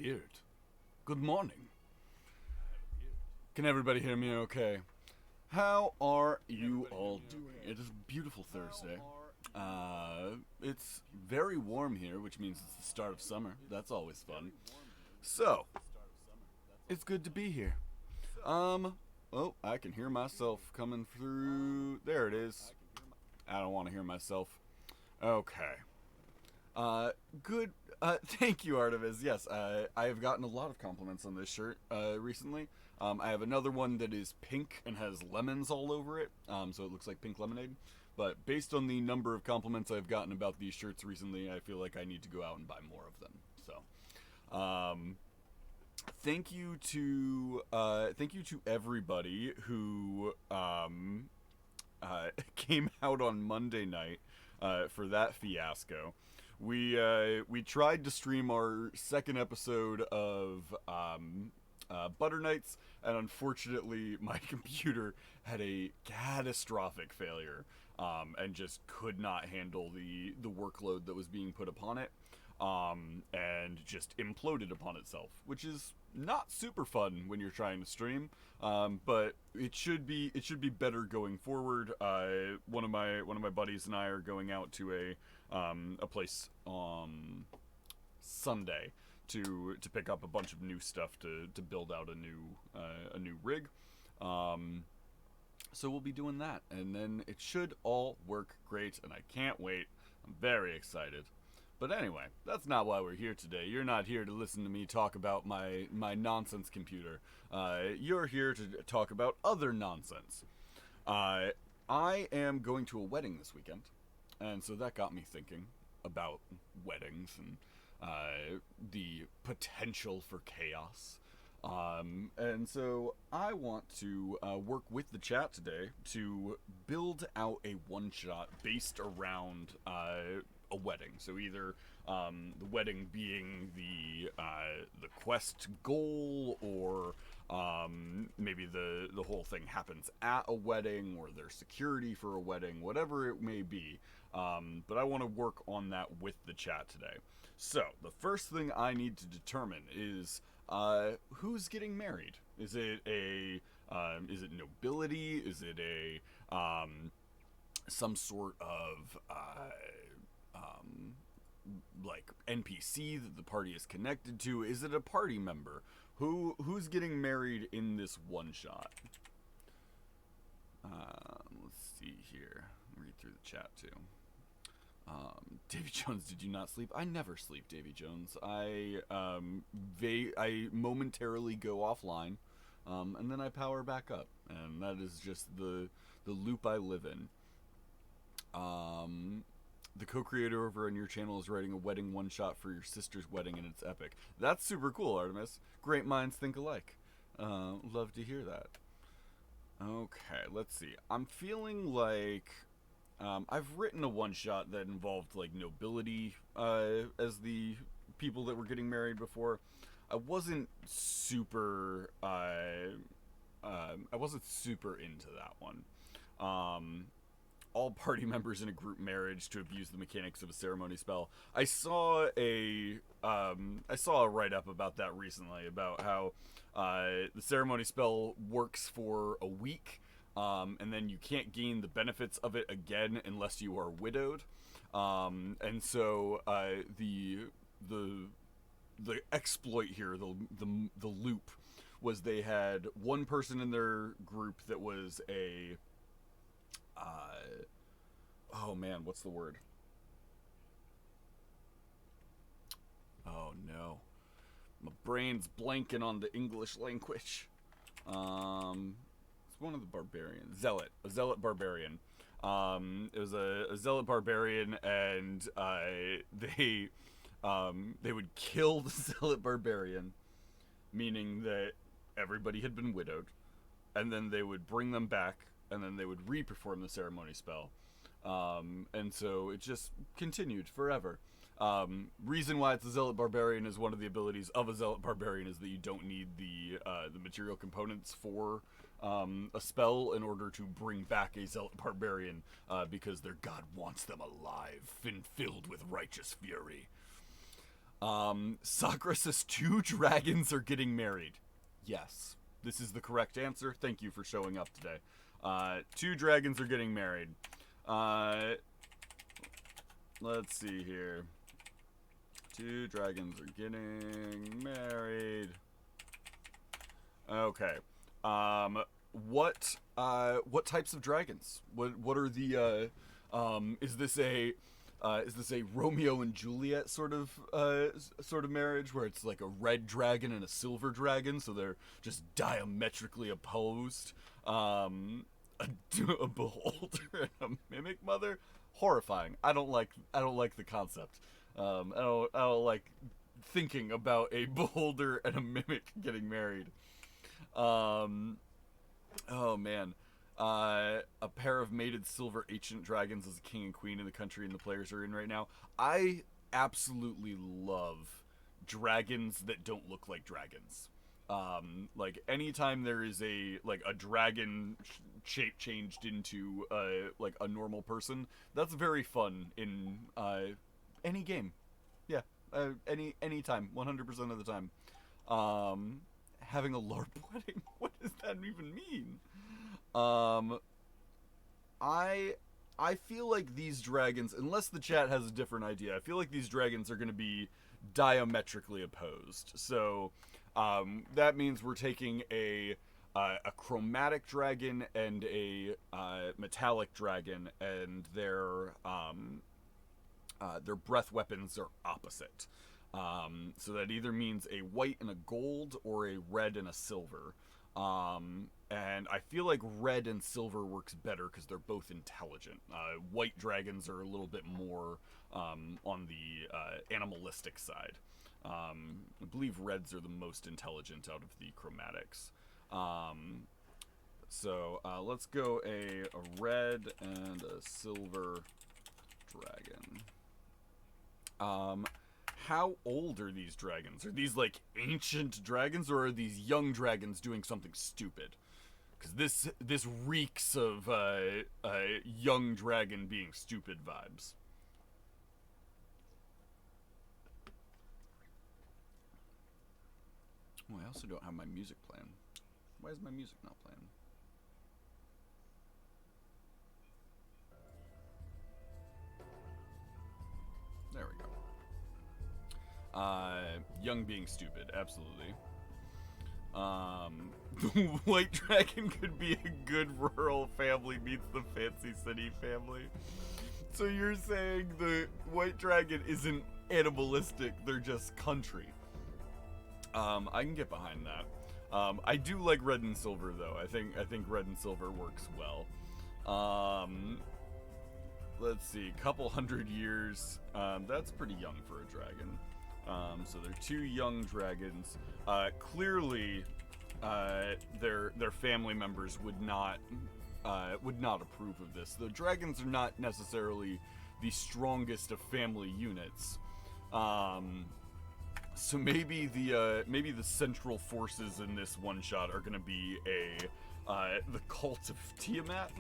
beard. Good morning. Can everybody hear me okay? How are you all doing? It is a beautiful Thursday. It's very warm here, which means it's the start of summer. That's always fun. So, it's good to be here. Oh, I can hear myself coming through. There it is. I don't want to hear myself. Okay. Good. Thank you, Artemis. Yes, I have gotten a lot of compliments on this shirt recently. I have another one that is pink and has lemons all over it, so it looks like pink lemonade. But based on the number of compliments I've gotten about these shirts recently, I feel like I need to go out and buy more of them. So, thank you to everybody who came out on Monday night for that fiasco. We tried to stream our second episode of Butter Nights, and unfortunately, my computer had a catastrophic failure, and just could not handle the workload that was being put upon it, and just imploded upon itself, which is not super fun when you're trying to stream, but it should be better going forward. One of my buddies and I are going out to a place on Sunday to pick up a bunch of new stuff to build out a new rig. So we'll be doing that, and then it should all work great, and I can't wait. I'm very excited. But anyway, that's not why we're here today. You're not here to listen to me talk about my nonsense computer. You're here to talk about other nonsense. I am going to a wedding this weekend, and so that got me thinking about weddings and the potential for chaos. And so I want to work with the chat today to build out a one-shot based around a wedding. So either the wedding being the quest goal, or maybe the whole thing happens at a wedding, or there's security for a wedding, whatever it may be. But I want to work on that with the chat today. So the first thing I need to determine is who's getting married. Is it nobility? Is it some sort of like NPC that the party is connected to? Is it a party member? Who's getting married in this one shot? Let's see here. Read through the chat too. Davy Jones, did you not sleep? I never sleep, Davy Jones. I momentarily go offline, and then I power back up, and that is just the loop I live in. The co-creator over on your channel is writing a wedding one-shot for your sister's wedding, and it's epic. That's super cool, Artemis. Great minds think alike. Love to hear that. Okay, let's see. I'm feeling like I've written a one-shot that involved like nobility as the people that were getting married before. I wasn't super into that one. All party members in a group marriage to abuse the mechanics of a ceremony spell. I saw a write-up about that recently, about how the ceremony spell works for a week, and then you can't gain the benefits of it again unless you are widowed. And so the exploit here, the loop, was they had one person in their group that was a oh man, what's the word? Oh no, my brain's blanking on the English language. It's one of the barbarians. A zealot barbarian. It was a zealot barbarian, and they would kill the zealot barbarian, meaning that everybody had been widowed, and then they would bring them back, and then they would re-perform the ceremony spell. And so it just continued forever. Reason why it's a zealot barbarian is one of the abilities of a zealot barbarian is that you don't need the material components for a spell in order to bring back a zealot barbarian, because their god wants them alive and filled with righteous fury. Sakura says 2 dragons are getting married. Yes, this is the correct answer. Thank you for showing up today. 2 dragons are getting married. Let's see here. 2 dragons are getting married. Okay. What types of dragons? What are the is this a Romeo and Juliet sort of marriage where it's like a red dragon and a silver dragon, so they're just diametrically opposed? A beholder and a mimic mother? Horrifying. I don't like the concept. I don't like thinking about a beholder and a mimic getting married. Oh man. A pair of mated silver ancient dragons as a king and queen in the country and the players are in right now. I absolutely love dragons that don't look like dragons. Like anytime there is a dragon shape changed into like a normal person, that's very fun in any game. Yeah, any time, 100% of the time. Having a LARP wedding. What does that even mean? I feel like these dragons, unless the chat has a different idea, I feel like these dragons are going to be diametrically opposed. So that means we're taking a chromatic dragon and a metallic dragon, and their breath weapons are opposite. So that either means a white and a gold or a red and a silver. And I feel like red and silver works better because they're both intelligent. White dragons are a little bit more on the animalistic side. I believe reds are the most intelligent out of the chromatics. So let's go a red and a silver dragon. How old are these dragons? Are these like ancient dragons, or are these young dragons doing something stupid? Because this reeks of young dragon being stupid vibes. Oh, I also don't have my music playing. Why is my music not playing? There we go. Young being stupid, absolutely. The white dragon could be a good rural family meets the fancy city family. So you're saying the white dragon isn't animalistic, they're just country. I can get behind that. I do like red and silver though. I think red and silver works well. Let's see, couple hundred years. That's pretty young for a dragon. So they're 2 young dragons. Clearly, their family members would not approve of this. The dragons are not necessarily the strongest of family units. So maybe the central forces in this one shot are going to be the cult of Tiamat,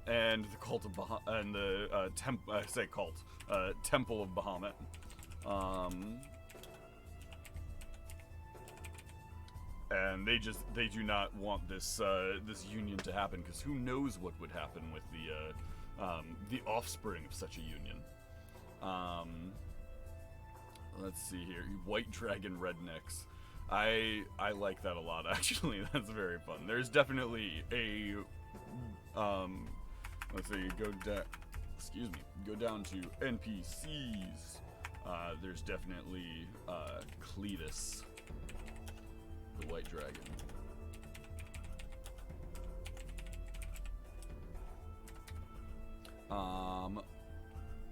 and the cult of and the Temple of Bahamut. And they do not want this union to happen, because who knows what would happen with the offspring of such a union. Let's see here, white dragon rednecks. I like that a lot, actually. That's very fun. There's definitely a let's say you go down to NPCs. There's definitely Cletus, the white dragon.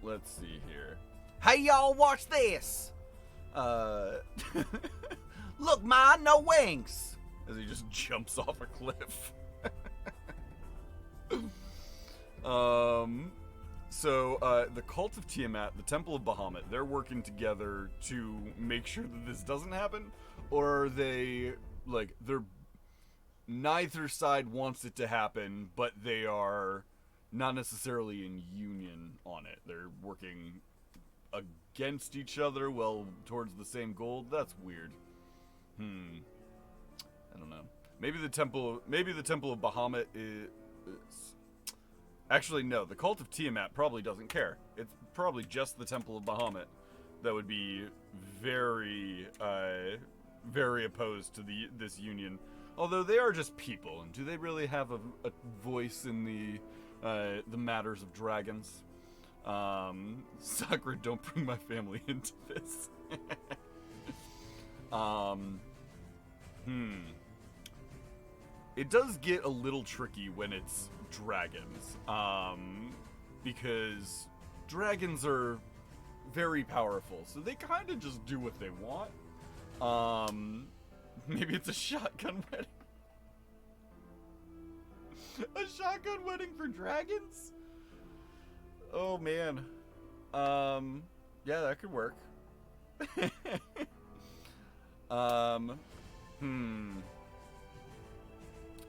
Let's see here. Hey y'all, watch this! Look, Ma, no wings! As he just jumps off a cliff. So, the cult of Tiamat, the Temple of Bahamut, they're working together to make sure that this doesn't happen? Or are they, neither side wants it to happen, but they are not necessarily in union on it. They're working against each other, well, towards the same goal. That's weird. I don't know. Maybe the temple of Bahamut is... Actually, no. The cult of Tiamat probably doesn't care. It's probably just the temple of Bahamut that would be very, very opposed to this union. Although they are just people, and do they really have a voice in the matters of dragons? Sakura, don't bring my family into this. It does get a little tricky when it's dragons, because dragons are very powerful, so they kind of just do what they want. Maybe it's a shotgun wedding. A shotgun wedding for dragons? Oh man. Yeah, that could work.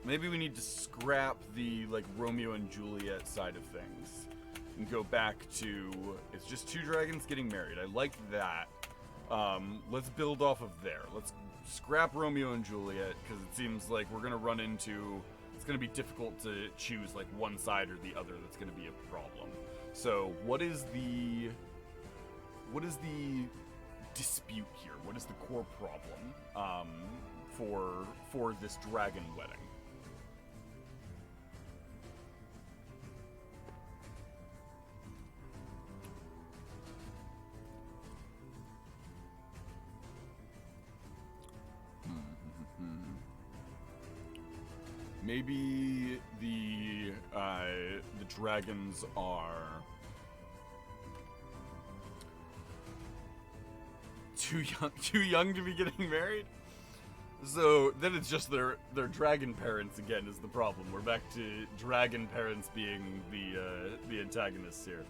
Maybe we need to scrap the, like, Romeo and Juliet side of things and go back to, it's just two dragons getting married. I like that. Let's build off of there. Let's scrap Romeo and Juliet, because it seems like we're going to run into, it's going to be difficult to choose, like, one side or the other. That's going to be a problem. So, what is the dispute here? What is the core problem, for this dragon wedding? Maybe the dragons are too young to be getting married. So then it's just their dragon parents again is the problem. We're back to dragon parents being the antagonists here.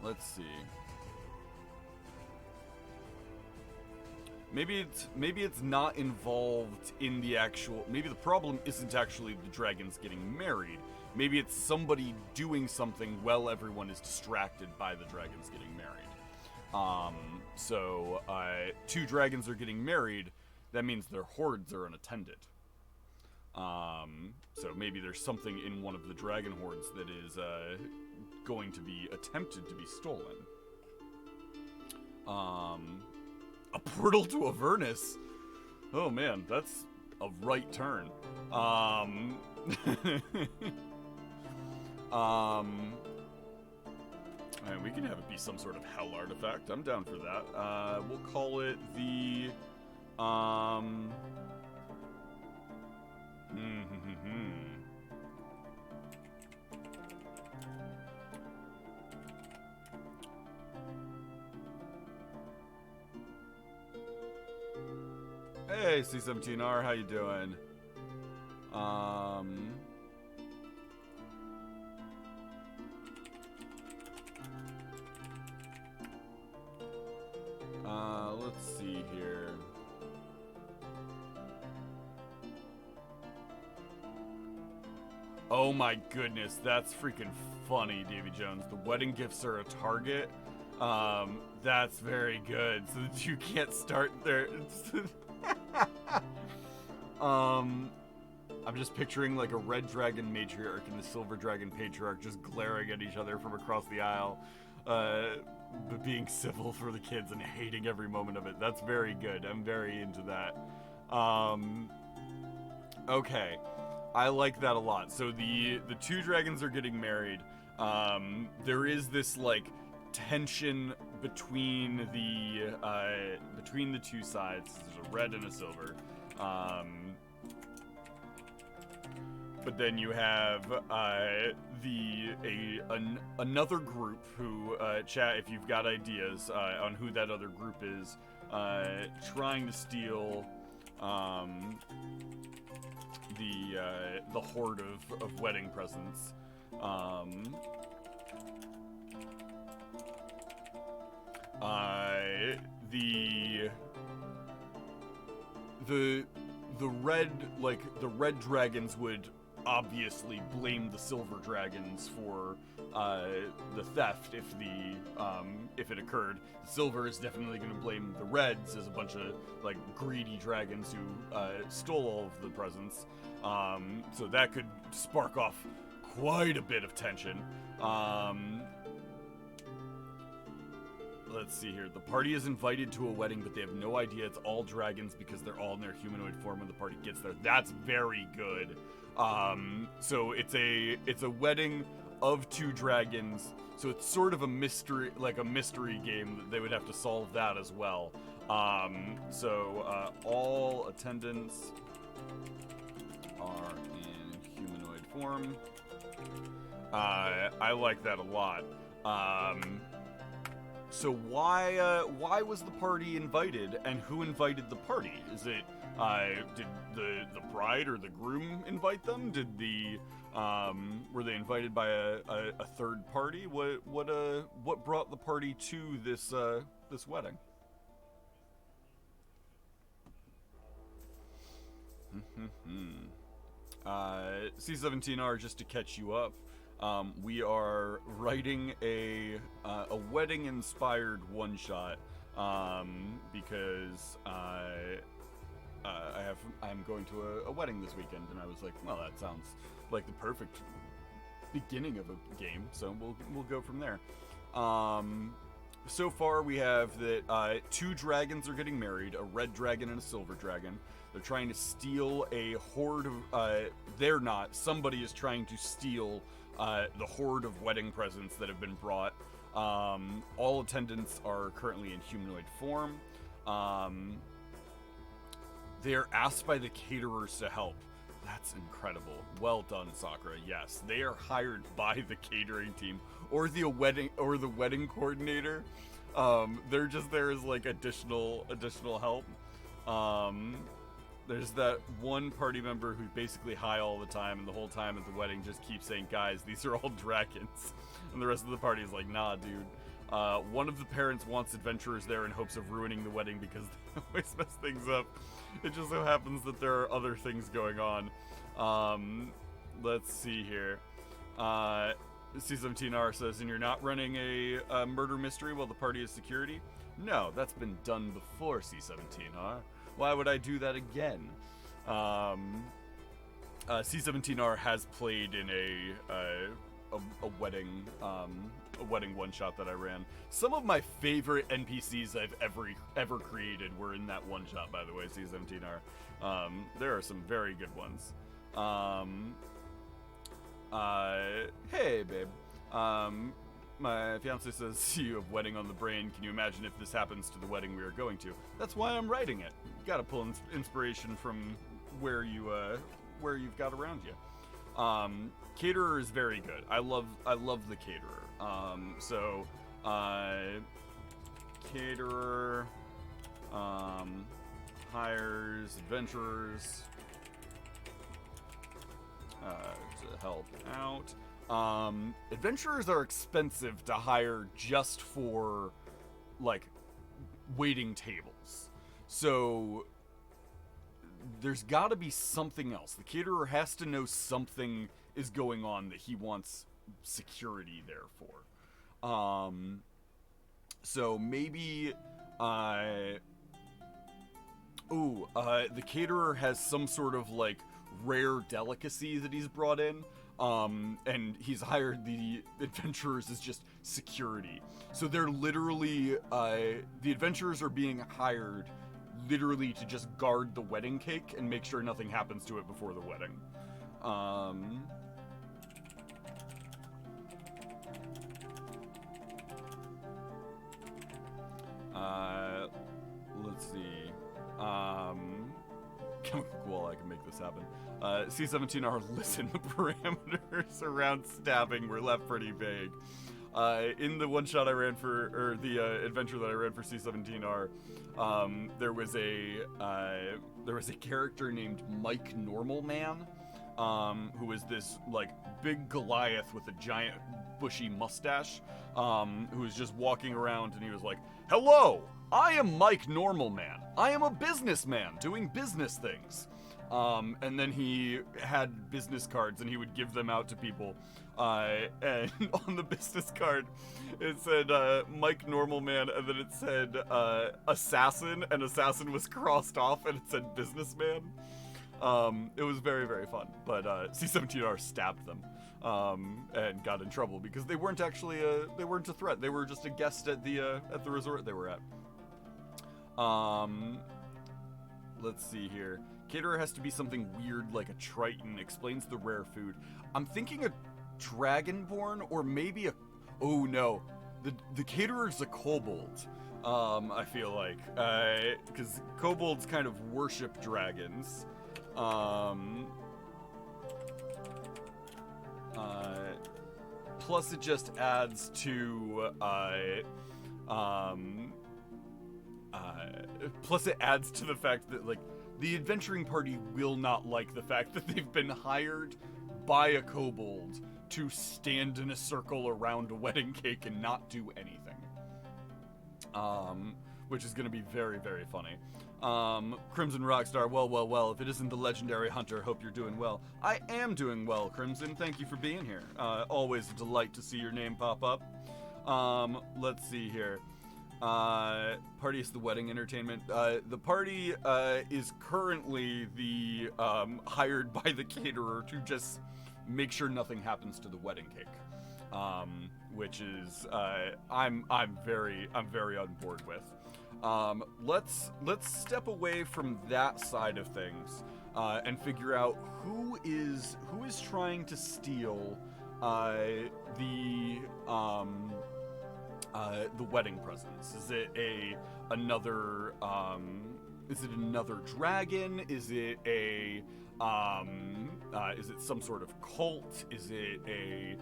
Let's see. Maybe it's not involved in the actual... Maybe the problem isn't actually the dragons getting married. Maybe it's somebody doing something while everyone is distracted by the dragons getting married. So two dragons are getting married. That means their hordes are unattended. So maybe there's something in one of the dragon hordes that is going to be attempted to be stolen. A portal to Avernus? Oh man, that's a right turn. And we can have it be some sort of hell artifact. I'm down for that. We'll call it the, Hey, C17R, how you doing? Let's see here. Oh my goodness, that's freaking funny, Davy Jones. The wedding gifts are a target. That's very good, so that you can't start there. I'm just picturing like a red dragon matriarch and a silver dragon patriarch just glaring at each other from across the aisle, but being civil for the kids and hating every moment of it. That's very good. I'm very into that. Okay. I like that a lot. So the two dragons are getting married. There is this like tension between the two sides. There's a red and a silver. But then you have another group who chat if you've got ideas on who that other group is, trying to steal the hoard of wedding presents. the red dragons would obviously blame the silver dragons for the theft if it occurred. The silver is definitely going to blame the reds as a bunch of like greedy dragons who stole all of the presents. So that could spark off quite a bit of tension. Let's see here. The party is invited to a wedding, but they have no idea it's all dragons because they're all in their humanoid form when the party gets there. That's very good. So it's a wedding of 2 dragons. So it's sort of a mystery game that they would have to solve that as well. All attendants are in humanoid form. I like that a lot. So why was the party invited, and who invited the party? Is it did the bride or the groom invite them? Did were they invited by a third party? What brought the party to this wedding? C17R, just to catch you up. We are writing a wedding-inspired one-shot because I'm going to a wedding this weekend, and I was like, well, that sounds like the perfect beginning of a game, so we'll go from there. So far, we have that 2 dragons are getting married, a red dragon and a silver dragon. They're trying to steal a horde of... they're not. Somebody is trying to steal the horde of wedding presents that have been brought. All attendants are currently in humanoid form. They are asked by the caterers to help. That's incredible. Well done, Sakura. Yes, they are hired by the catering team or the wedding coordinator. They're just there as like additional help. There's that one party member who's basically high all the time, and the whole time at the wedding just keeps saying, guys, these are all dragons. And the rest of the party is like, nah, dude. One of the parents wants adventurers there in hopes of ruining the wedding because they always mess things up. It just so happens that there are other things going on. Let's see here. C17R says, and you're not running a murder mystery while the party is security? No, that's been done before, C17R. Why would I do that again? C17R has played in a wedding one-shot that I ran. Some of my favorite NPCs I've ever created were in that one-shot, by the way, C17R. There are some very good ones. Hey, babe. My fiance says you have wedding on the brain. Can you imagine if this happens to the wedding we are going to? That's why I'm writing it. You gotta pull inspiration from where you've got around you. Caterer is very good. I love the caterer. Caterer hires adventurers to help out. Adventurers are expensive to hire just for, like, waiting tables. So, there's gotta be something else. The caterer has to know something is going on that he wants security there for. So maybe, the caterer has some sort of, like, rare delicacy that he's brought in. And he's hired the adventurers as just security. So they're literally, the adventurers are being hired literally to just guard the wedding cake and make sure nothing happens to it before the wedding. Let's see. Cool, I can make this happen. C17R, listen, the parameters around stabbing were left pretty vague. In the one shot I ran for, or the adventure that I ran for C17R, there was a character named Mike Normal Man, who was this like big Goliath with a giant bushy mustache, who was just walking around, and he was like, "Hello, I am Mike Normal Man. I am a businessman doing business things." And then he had business cards and he would give them out to people. And on the business card, it said Mike Normal Man, and then it said Assassin, and Assassin was crossed off, and it said Businessman. It was very, very fun. But C-17R stabbed them and got in trouble because they weren't actually they weren't a threat. They were just a guest at the resort they were at. Let's see here. Caterer has to be something weird like a Triton. Explains the rare food. I'm thinking a Dragonborn or maybe a... Oh no. The caterer's a kobold. I feel like. Because kobolds kind of worship dragons. Plus it just adds to... plus it adds to the fact that, like, the adventuring party will not like the fact that they've been hired by a kobold to stand in a circle around a wedding cake and not do anything. Which is going to be very, very funny. Crimson Rockstar, well, if it isn't the legendary Hunter, hope you're doing well. I am doing well, Crimson. Thank you for being here. Always a delight to see your name pop up. Let's see here. Party is the wedding entertainment. The party is currently the hired by the caterer to just make sure nothing happens to the wedding cake, which is I'm very on board with. Let's step away from that side of things and figure out who is trying to steal the wedding presents. Is it another dragon? Is it is it some sort of cult? Is it a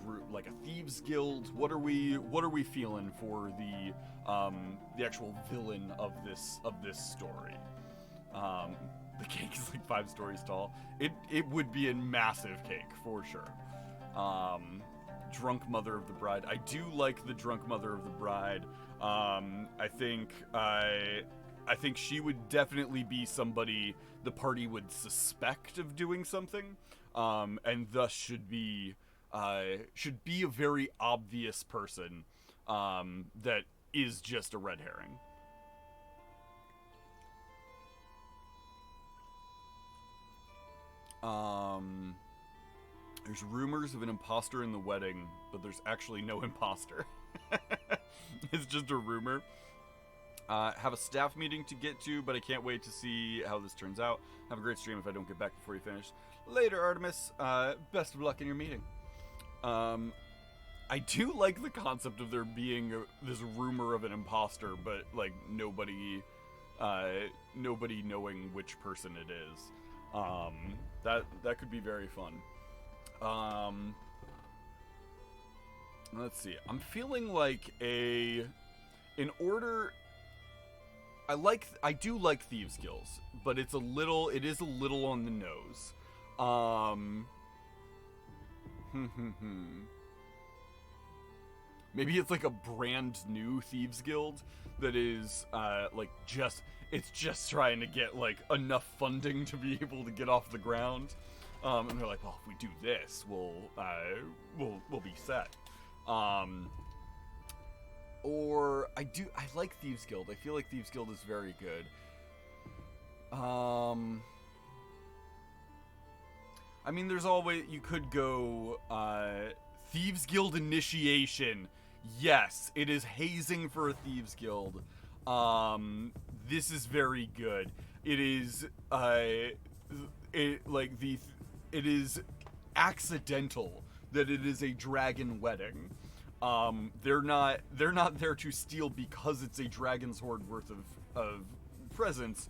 group like a thieves guild? What are we feeling for the actual villain of this story? The cake is like 5 stories tall. It would be a massive cake for sure. Drunk mother of the bride. I do like the drunk mother of the bride. I think she would definitely be somebody the party would suspect of doing something, and thus should be a very obvious person that is just a red herring. There's rumors of an imposter in the wedding, but there's actually no imposter. It's just a rumor. Have a staff meeting to get to, but I can't wait to see how this turns out. Have a great stream if I don't get back before you finish. Later, Artemis. Best of luck in your meeting. I do like the concept of there being this rumor of an imposter, but like nobody knowing which person it is. That could be very fun. Let's see. I'm feeling like I do like Thieves Guilds, but it is a little on the nose. Maybe it's like a brand new Thieves Guild that is it's just trying to get like enough funding to be able to get off the ground. And they're like, well, if we do this, we'll be set. Or I like Thieves Guild. I feel like Thieves Guild is very good. I mean, there's always, you could go, Thieves Guild Initiation. Yes, it is hazing for a Thieves Guild. This is very good. It is, it is accidental that it is a dragon wedding. They're not there to steal because it's a dragon's hoard worth of presents.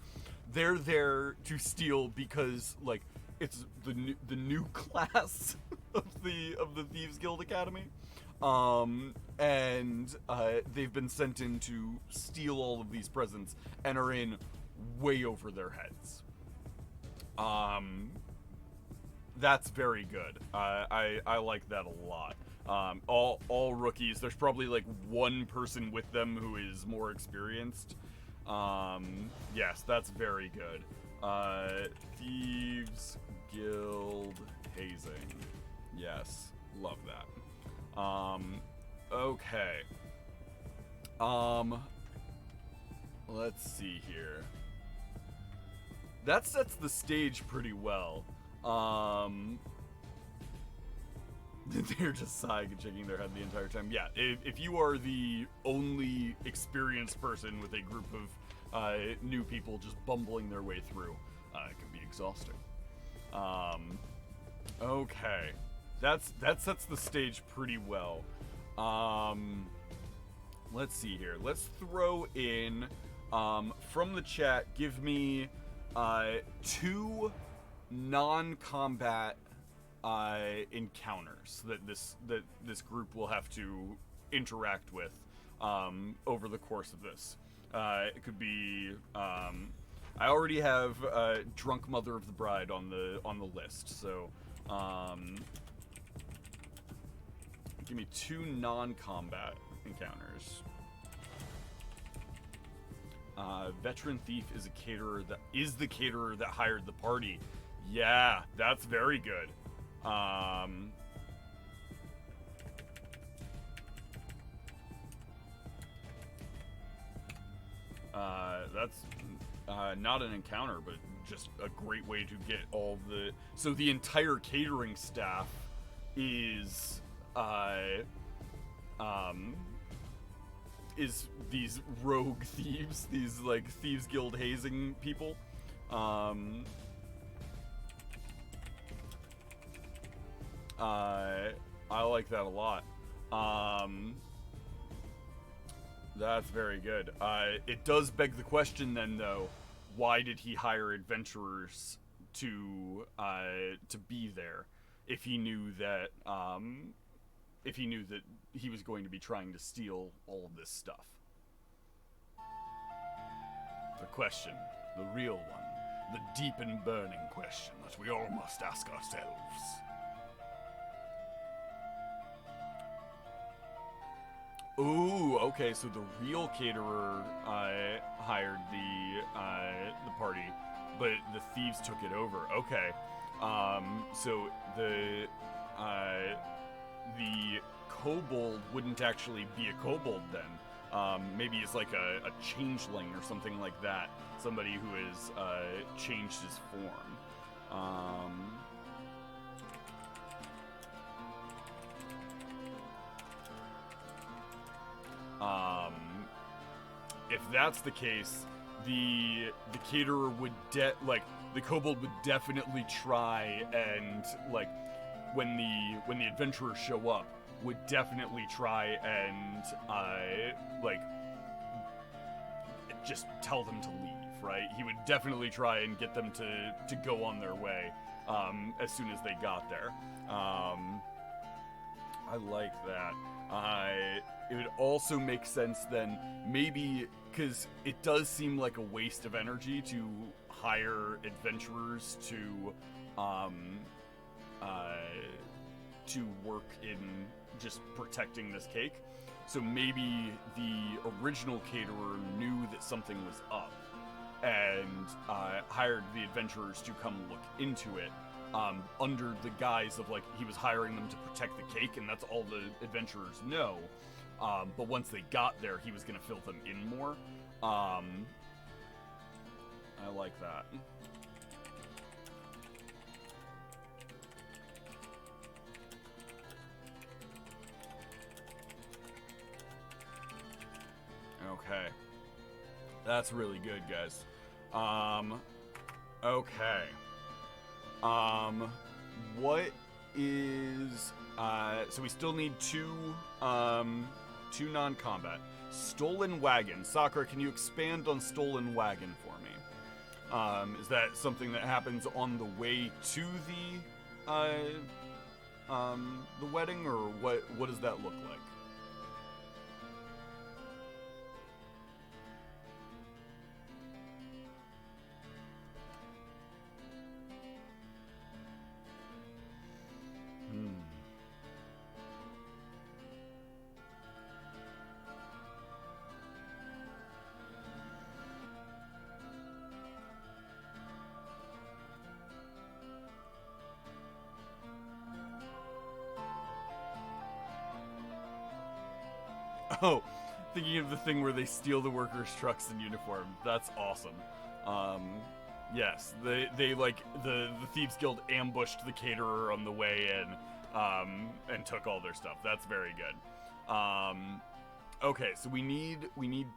They're there to steal because like it's the new class of the Thieves Guild Academy. And they've been sent in to steal all of these presents and are in way over their heads. That's very good. I like that a lot. All rookies. There's probably like one person with them who is more experienced. Yes, that's very good. Thieves Guild hazing. Yes, love that. Okay. Let's see here. That sets the stage pretty well. They're just sighing and shaking their head the entire time. Yeah, if you are the only experienced person with a group of new people just bumbling their way through, it can be exhausting. Okay. That sets the stage pretty well. Let's see here. Let's throw in, from the chat, give me 2 non-combat encounters that this group will have to interact with over the course of this. It could be I already have Drunk Mother of the Bride on the list, so give me 2 non-combat encounters. Veteran Thief is the caterer that hired the party. Yeah, that's very good. That's not an encounter, but just a great way to get all the... So the entire catering staff is these rogue thieves, these like Thieves Guild hazing people. I like that a lot. That's very good. It does beg the question then, though, why did he hire adventurers to be there if he knew that he was going to be trying to steal all of this stuff? The question, the real one, the deep and burning question that we all must ask ourselves. Ooh, okay, so the real caterer hired the party, but the thieves took it over. Okay, so the kobold wouldn't actually be a kobold then. Maybe it's like a changeling or something like that. Somebody who has changed his form. If that's the case, the caterer would the kobold would definitely try and when the adventurers show up, would definitely try and just tell them to leave, right? He would definitely try and get them to go on their way as soon as they got there. I like that. It would also make sense then, maybe, because it does seem like a waste of energy to hire adventurers to work in just protecting this cake. So maybe the original caterer knew that something was up and hired the adventurers to come look into it. Under the guise of he was hiring them to protect the cake, and that's all the adventurers know. But once they got there, he was going to fill them in more. I like that. Okay. That's really good, guys. Okay. What is, so we still need two non-combat. Stolen Wagon. Sakura, can you expand on Stolen Wagon for me? Is that something that happens on the way to the wedding, or what does that look like? Oh, thinking of the thing where they steal the workers' trucks and uniform. That's awesome. Yes, they like the Thieves Guild ambushed the caterer on the way in, and took all their stuff. That's very good. Okay, so we need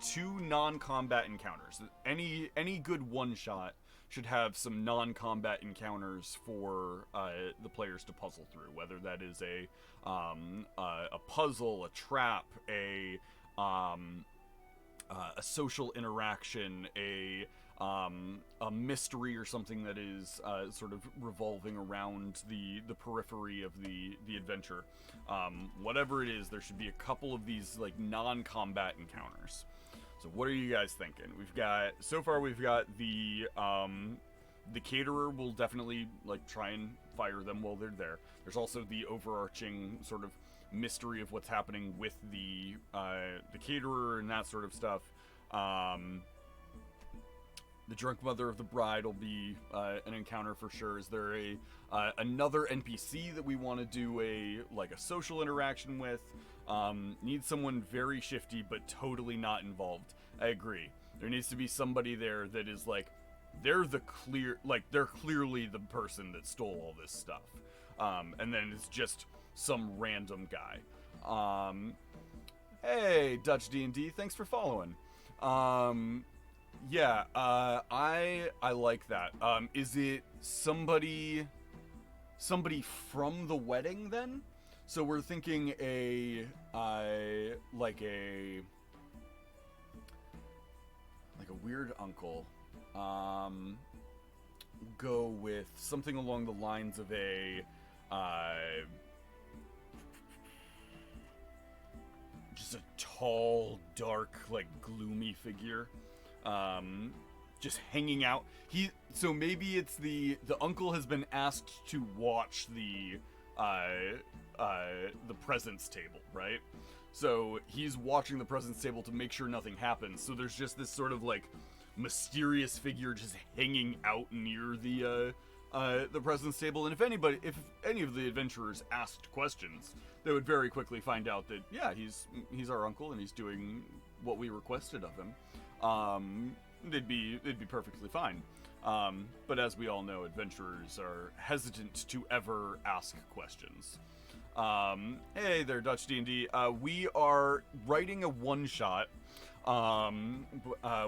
2 non-combat encounters. Any good one-shot should have some non-combat encounters for the players to puzzle through, whether that is a puzzle, a trap, a social interaction, a mystery, or something that is sort of revolving around the periphery of the adventure. Whatever it is, there should be a couple of these like non-combat encounters. So what are you guys thinking? We've got the caterer. Will definitely like try and fire them while they're there. There's also the overarching sort of mystery of what's happening with the caterer and that sort of stuff. The drunk mother of the bride will be an encounter for sure. Is there another NPC that we want to do a social interaction with? Need someone very shifty but totally not involved. I agree. There needs to be somebody there that is like, they're clearly the person that stole all this stuff. And then it's just some random guy. Hey, Dutch D&D, thanks for following. Yeah, I like that. Is it somebody from the wedding then? So we're thinking a weird uncle. Go with something along the lines of just a tall, dark, like gloomy figure. Just hanging out. So maybe it's the uncle has been asked to watch the presents table, right? So he's watching the presents table to make sure nothing happens. So there's just this sort of like mysterious figure just hanging out near the presents table. And if any of the adventurers asked questions, they would very quickly find out that yeah, he's our uncle and he's doing what we requested of him. They'd be perfectly fine. But as we all know, adventurers are hesitant to ever ask questions. Hey there, Dutch D&D. We are writing a one-shot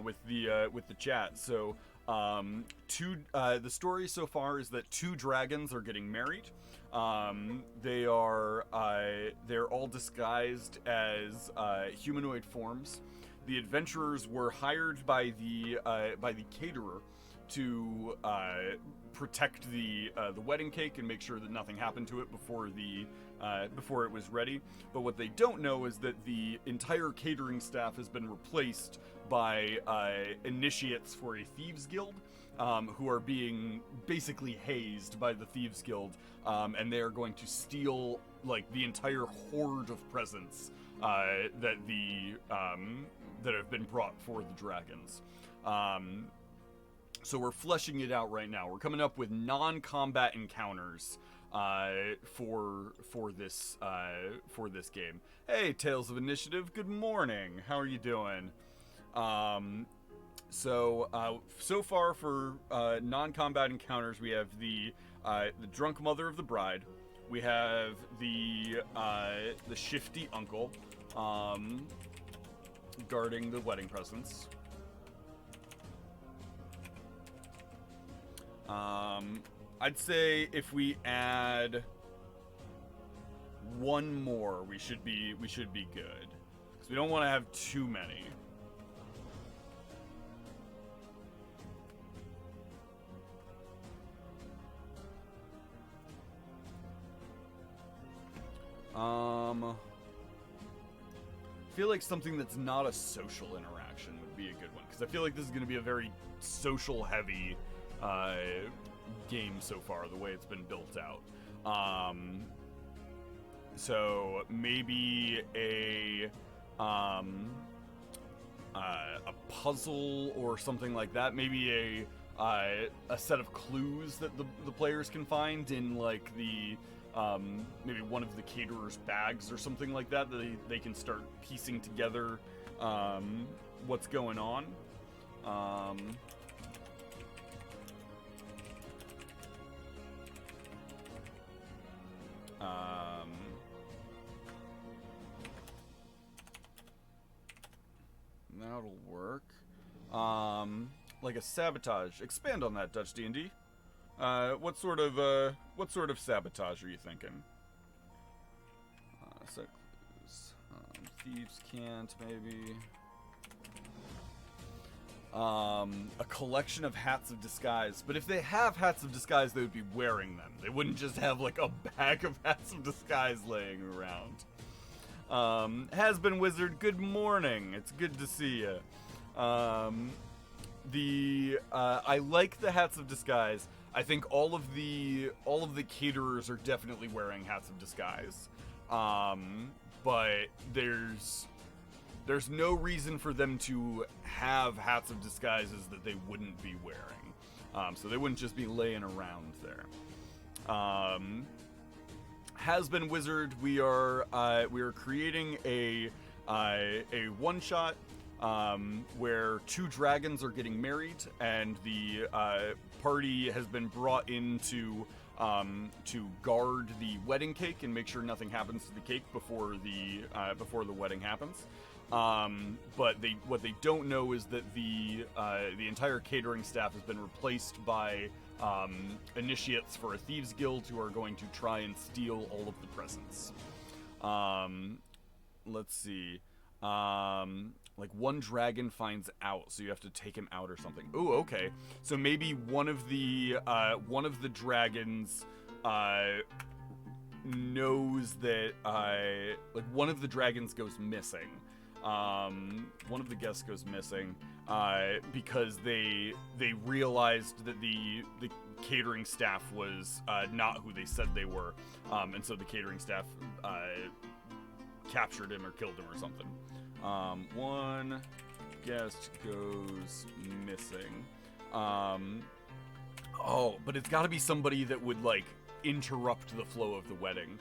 with the chat. So the story so far is that 2 dragons are getting married. They're all disguised as humanoid forms. The adventurers were hired by the caterer to protect the wedding cake and make sure that nothing happened to it before it was ready. But what they don't know is that the entire catering staff has been replaced by initiates for a thieves guild, who are being basically hazed by the thieves guild, and they are going to steal like the entire hoard of presents that have been brought for the dragons. So we're fleshing it out right now. We're coming up with non-combat encounters for this game. Hey, Tales of Initiative. Good morning. How are you doing? So far for non-combat encounters, we have the drunk mother of the bride. We have the shifty uncle guarding the wedding presents. I'd say if we add one more, we should be good, because we don't want to have too many. I feel like something that's not a social interaction would be a good one, because I feel like this is going to be a very social heavy game so far, the way it's been built out. So maybe a puzzle or something like that. Maybe a set of clues that the players can find in like the maybe one of the caterer's bags or something like that, they can start piecing together what's going on. That'll work. Like a sabotage. Expand on that, Dutch D&D. What sort of sabotage are you thinking? Set clues. Thieves can't, maybe. A collection of hats of disguise. But if they have hats of disguise, they would be wearing them. They wouldn't just have like a bag of hats of disguise laying around. Has been Wizard, good morning. It's good to see you. I like the hats of disguise. I think all of the caterers are definitely wearing hats of disguise. But there's no reason for them to have hats of disguises that they wouldn't be wearing. So they wouldn't just be laying around there. Has been Wizard. We are creating a one shot where two dragons are getting married, and the party has been brought in to guard the wedding cake and make sure nothing happens to the cake before the wedding happens. But what they don't know is that the entire catering staff has been replaced by initiates for a thieves guild who are going to try and steal all of the presents. Let's see. Like one dragon finds out, so you have to take him out or something. Ooh, okay. So maybe one of the dragons knows that like one of the dragons goes missing. One of the guests goes missing because they realized that the catering staff was not who they said they were, and so the catering staff captured him or killed him or something. One guest goes missing. Oh, but it's got to be somebody that would like interrupt the flow of the wedding.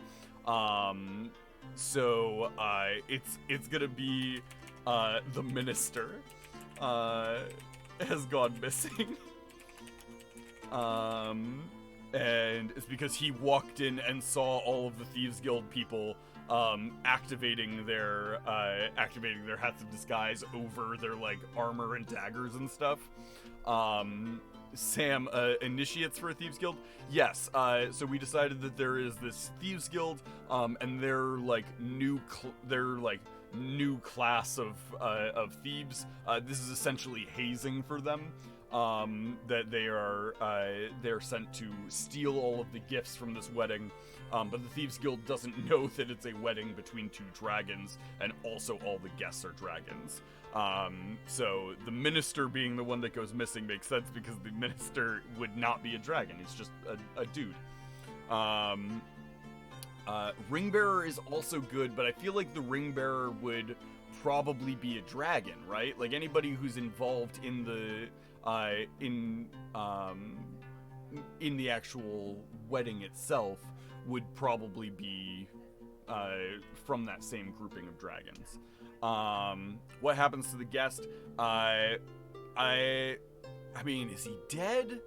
So it's gonna be the minister has gone missing. And it's because he walked in and saw all of the Thieves Guild people activating their hats of disguise over their like armor and daggers and stuff. Sam, initiates for a Thieves Guild? Yes, so we decided that there is this Thieves Guild, and they're like new class of thieves. This is essentially hazing for them. That they're sent to steal all of the gifts from this wedding, but the Thieves Guild doesn't know that it's a wedding between two dragons, and also all the guests are dragons. So the minister being the one that goes missing makes sense because the minister would not be a dragon. He's just a dude. Ringbearer is also good, but I feel like the Ringbearer would probably be a dragon, right? Like anybody who's involved in the in the actual wedding itself would probably be from that same grouping of dragons. What happens to the guest? I mean, is he dead?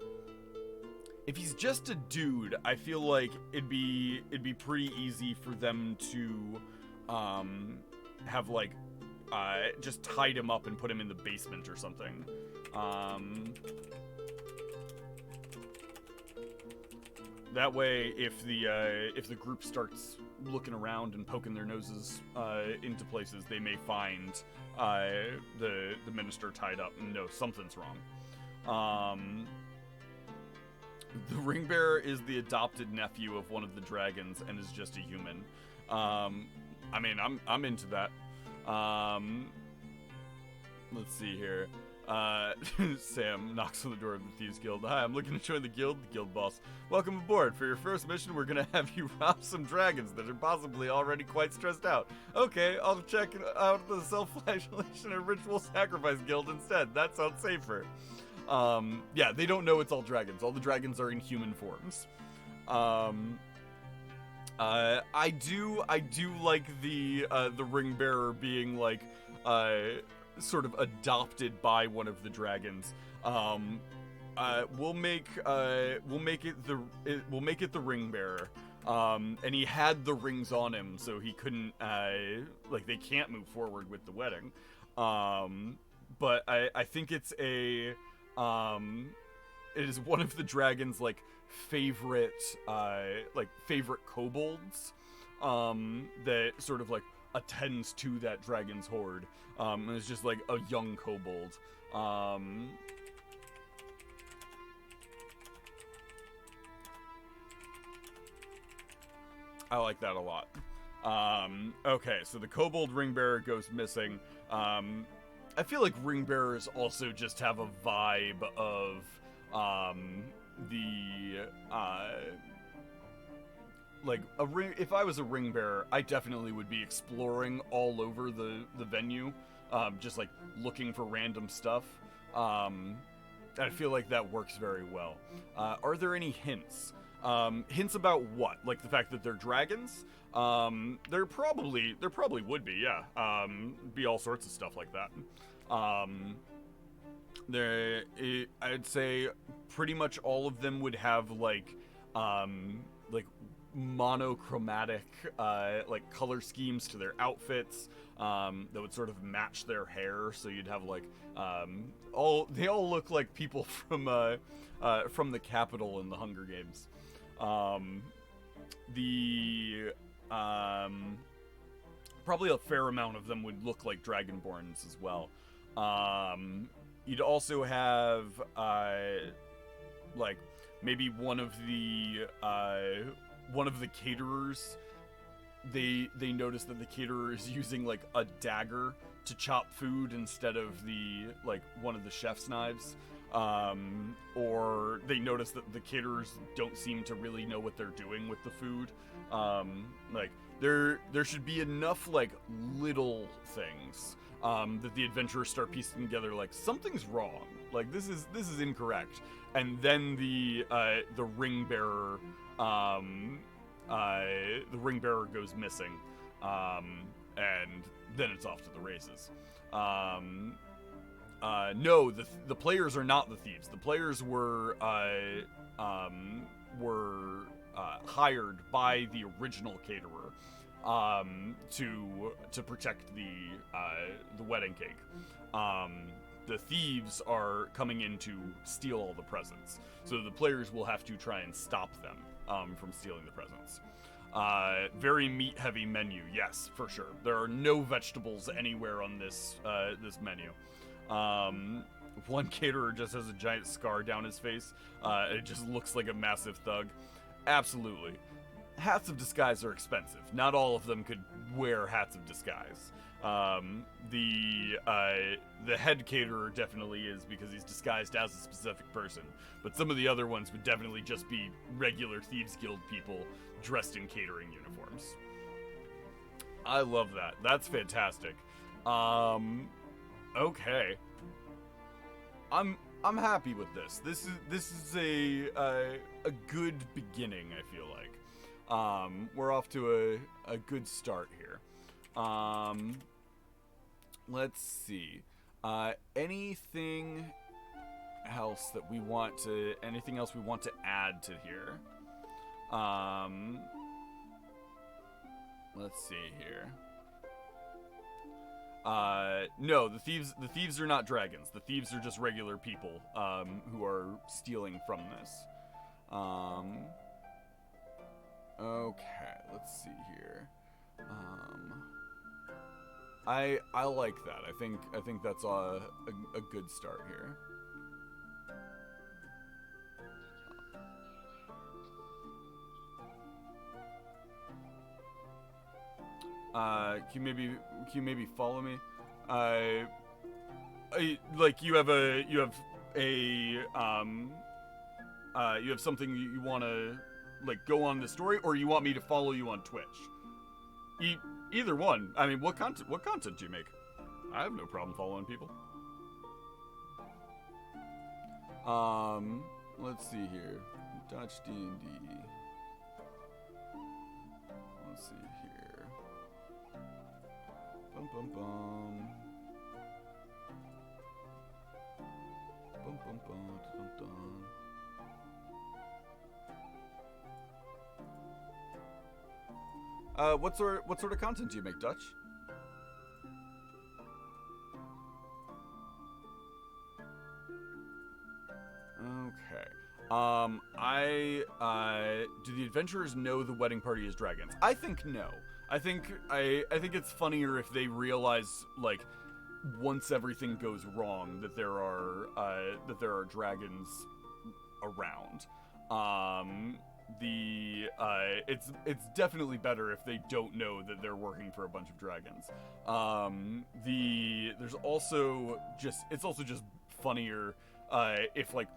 If he's just a dude, I feel like it'd be pretty easy for them to have like just tied him up and put him in the basement or something. That way, if the group starts looking around and poking their noses into places, they may find the minister tied up and know something's wrong. The Ringbearer is the adopted nephew of one of the dragons and is just a human. I mean, I'm into that. Let's see here. Sam knocks on the door of the Thieves Guild. Hi, I'm looking to join the guild. The guild boss. Welcome aboard. For your first mission, we're gonna have you rob some dragons that are possibly already quite stressed out. Okay, I'll check out the self-flagellation and ritual sacrifice guild instead. That sounds safer. Yeah, they don't know it's all dragons. All the dragons are in human forms. I do like the ring bearer being like, sort of adopted by one of the dragons. We'll make it the ring bearer. And he had the rings on him, so he couldn't, like, they can't move forward with the wedding. But I think it is one of the dragon's, like, favorite kobolds, that sort of, like, attends to that dragon's horde. And it's just, like, a young kobold. I like that a lot. Okay, so the kobold ring bearer goes missing. I feel like ring bearers also just have a vibe of like a ring. If I was a ring bearer, I definitely would be exploring all over the venue, just like looking for random stuff. I feel like that works very well. Are there any hints? Hints about what? Like the fact that they're dragons? There probably would be, yeah. Be all sorts of stuff like that. I'd say pretty much all of them would have like monochromatic like color schemes to their outfits that would sort of match their hair. So you'd have like they all look like people from the Capitol in the Hunger Games. Probably a fair amount of them would look like Dragonborns as well. You'd also have like maybe one of the caterers. They notice that the caterer is using like a dagger to chop food instead of one of the chef's knives. Or they notice that the caterers don't seem to really know what they're doing with the food. Like there should be enough like little things that the adventurers start piecing together. Like something's wrong. Like this is incorrect. And then the ring bearer goes missing, and then it's off to the races. No, the players are not the thieves. The players were hired by the original caterer to protect the wedding cake. The thieves are coming in to steal all the presents, so the players will have to try and stop them from stealing the presents. Very meat-heavy menu, yes, for sure. There are no vegetables anywhere on this menu. One caterer just has a giant scar down his face. It just looks like a massive thug. Absolutely. Hats of disguise are expensive. Not all of them could wear hats of disguise. The head caterer definitely is, because he's disguised as a specific person. But some of the other ones would definitely just be regular Thieves Guild people dressed in catering uniforms. I love that. That's fantastic. Okay. I'm happy with this. This is a good beginning, I feel like. We're off to a good start here. Let's see. Anything else we want to add to here? Let's see here. No, the thieves are not dragons. The thieves are just regular people, who are stealing from this. Okay, let's see here. I like that. I think that's a good start here. Can you maybe follow me? Like you have something you want to like go on the story, or you want me to follow you on Twitch? Either one. I mean, what content do you make? I have no problem following people. Let's see here. Dutch D&D. bum, bum. Bum, bum, bum, dun, dun. What sort of content do you make, Dutch? Okay. Do the adventurers know the wedding party is dragons? I think no. I think it's funnier if they realize, like, once everything goes wrong, that there are dragons around. It's definitely better if they don't know that they're working for a bunch of dragons. It's also just funnier if, like,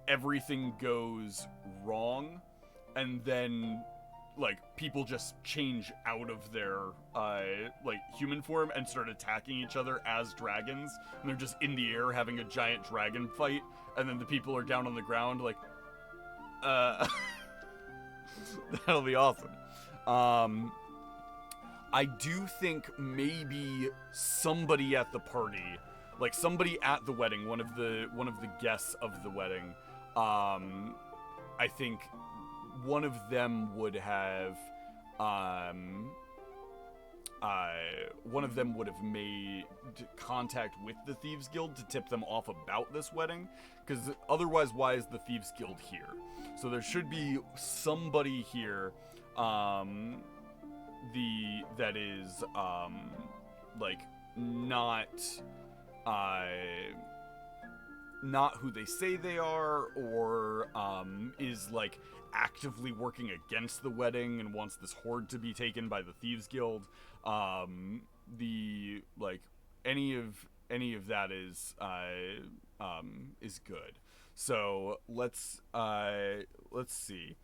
everything goes wrong and then, like, people just change out of their like human form and start attacking each other as dragons, and they're just in the air having a giant dragon fight, and then the people are down on the ground like that'll be awesome. I do think maybe somebody at the party, like somebody at the wedding, one of the guests of the wedding, I think one of them would have made contact with the Thieves Guild to tip them off about this wedding, because otherwise, why is the Thieves Guild here? So there should be somebody here that is like not who they say they are, or is like actively working against the wedding and wants this hoard to be taken by the Thieves Guild. Any of that is good. So let's see.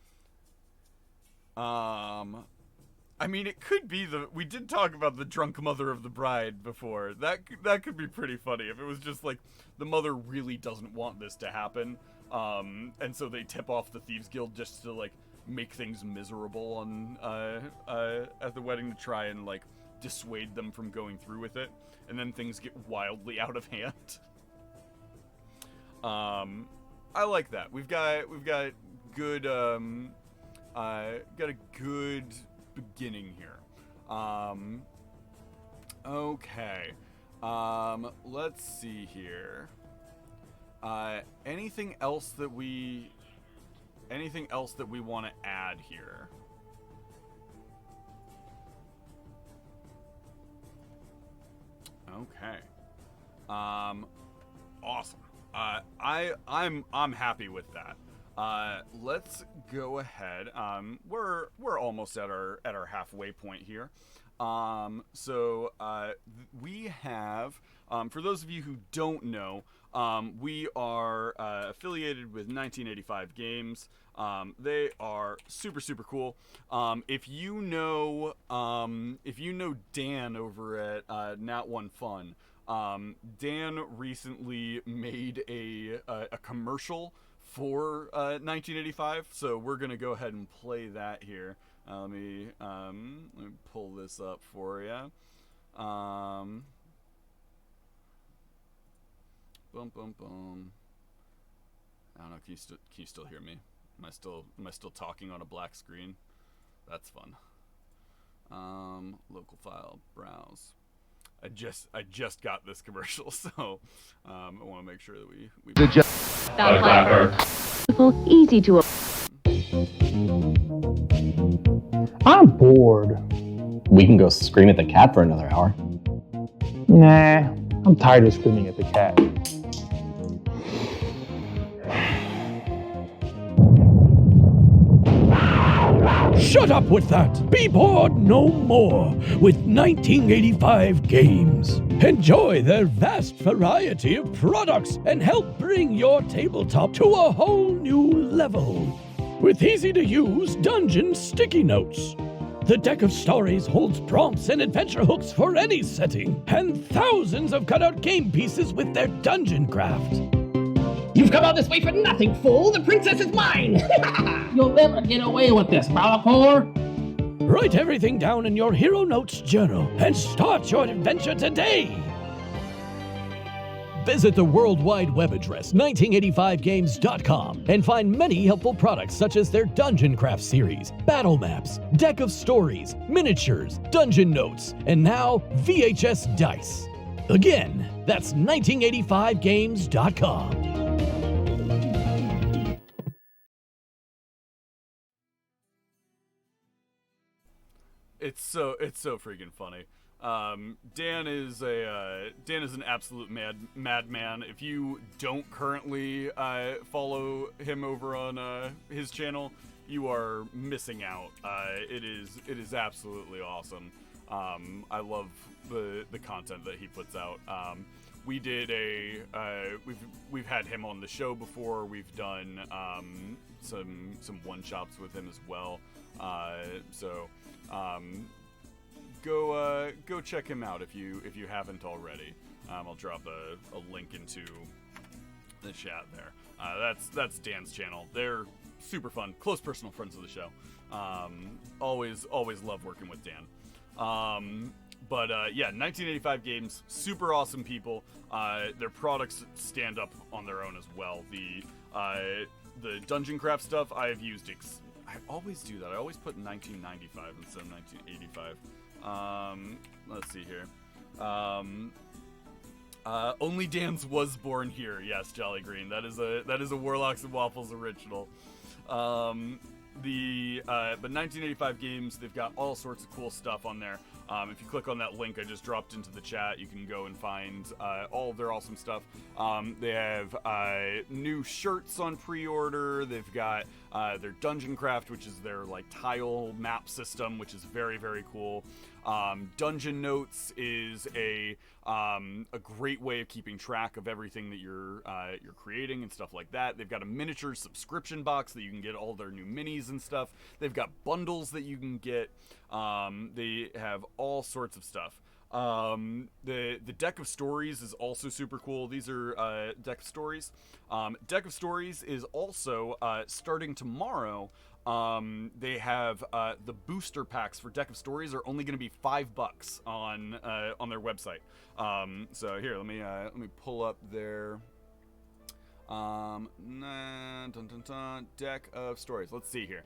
I mean, it could be we did talk about the drunk mother of the bride before. That could be pretty funny if it was just like the mother really doesn't want this to happen, and so they tip off the Thieves Guild just to like make things miserable on at the wedding to try and like dissuade them from going through with it, and then things get wildly out of hand. I like that. We've got good got a good beginning here. Okay. Let's see here. Anything else that we want to add here? Okay. Awesome. I'm happy with that. Let's go ahead. We're almost at our halfway point here. We have, for those of you who don't know, we are affiliated with 1985 Games. They are super cool. If you know Dan over at Nat One Fun, Dan recently made a commercial for 1985, so we're gonna go ahead and play that here. Let me pull this up for you. Boom, boom, boom. I don't know. Can you still hear me? Am I still talking on a black screen? That's fun. Local file, browse. I just got this commercial, so I want to make sure that we easy to. I'm bored. We can go scream at the cat for another hour. Nah, I'm tired of screaming at the cat. Shut up with that! Be bored no more with 1985 Games. Enjoy their vast variety of products and help bring your tabletop to a whole new level. With easy-to-use dungeon sticky notes. The deck of stories holds prompts and adventure hooks for any setting, and thousands of cutout game pieces with their dungeon craft. You've come all this way for nothing, fool! The princess is mine! You'll never get away with this, Malachor! Write everything down in your Hero Notes journal and start your adventure today! Visit the World Wide Web address 1985games.com and find many helpful products such as their Dungeon Craft series, battle maps, deck of stories, miniatures, dungeon notes, and now VHS dice. Again, that's 1985games.com. It's so freaking funny. Dan is an absolute madman. If you don't currently follow him over on his channel, you are missing out. It is absolutely awesome. I love the content that he puts out. We did we've had him on the show before. We've done some one shots with him as well. Go check him out if you haven't already. I'll drop a link into the chat there. That's Dan's channel. They're super fun, close personal friends of the show. Always love working with Dan. But 1985 Games, super awesome people. Their products stand up on their own as well. The Dungeon Craft stuff I've used. I always do that. I always put 1995 instead of 1985. Let's see here. Only Dan's was born here. Yes, Jolly Green. That is a Warlocks and Waffles original. But 1985 Games, they've got all sorts of cool stuff on there. If you click on that link I just dropped into the chat, you can go and find all of their awesome stuff. They have new shirts on pre-order. They've got their Dungeon Craft, which is their like tile map system, which is very, very cool. Dungeon Notes is a great way of keeping track of everything that you're creating and stuff like that. They've got a miniature subscription box that you can get all their new minis and stuff. They've got bundles that you can get. They have all sorts of stuff. The deck of stories is also super cool. These are deck of stories. Deck of stories is also starting tomorrow. They have the booster packs for Deck of Stories are only going to be $5 on their website. So here, let me pull up their Deck of Stories. Let's see here.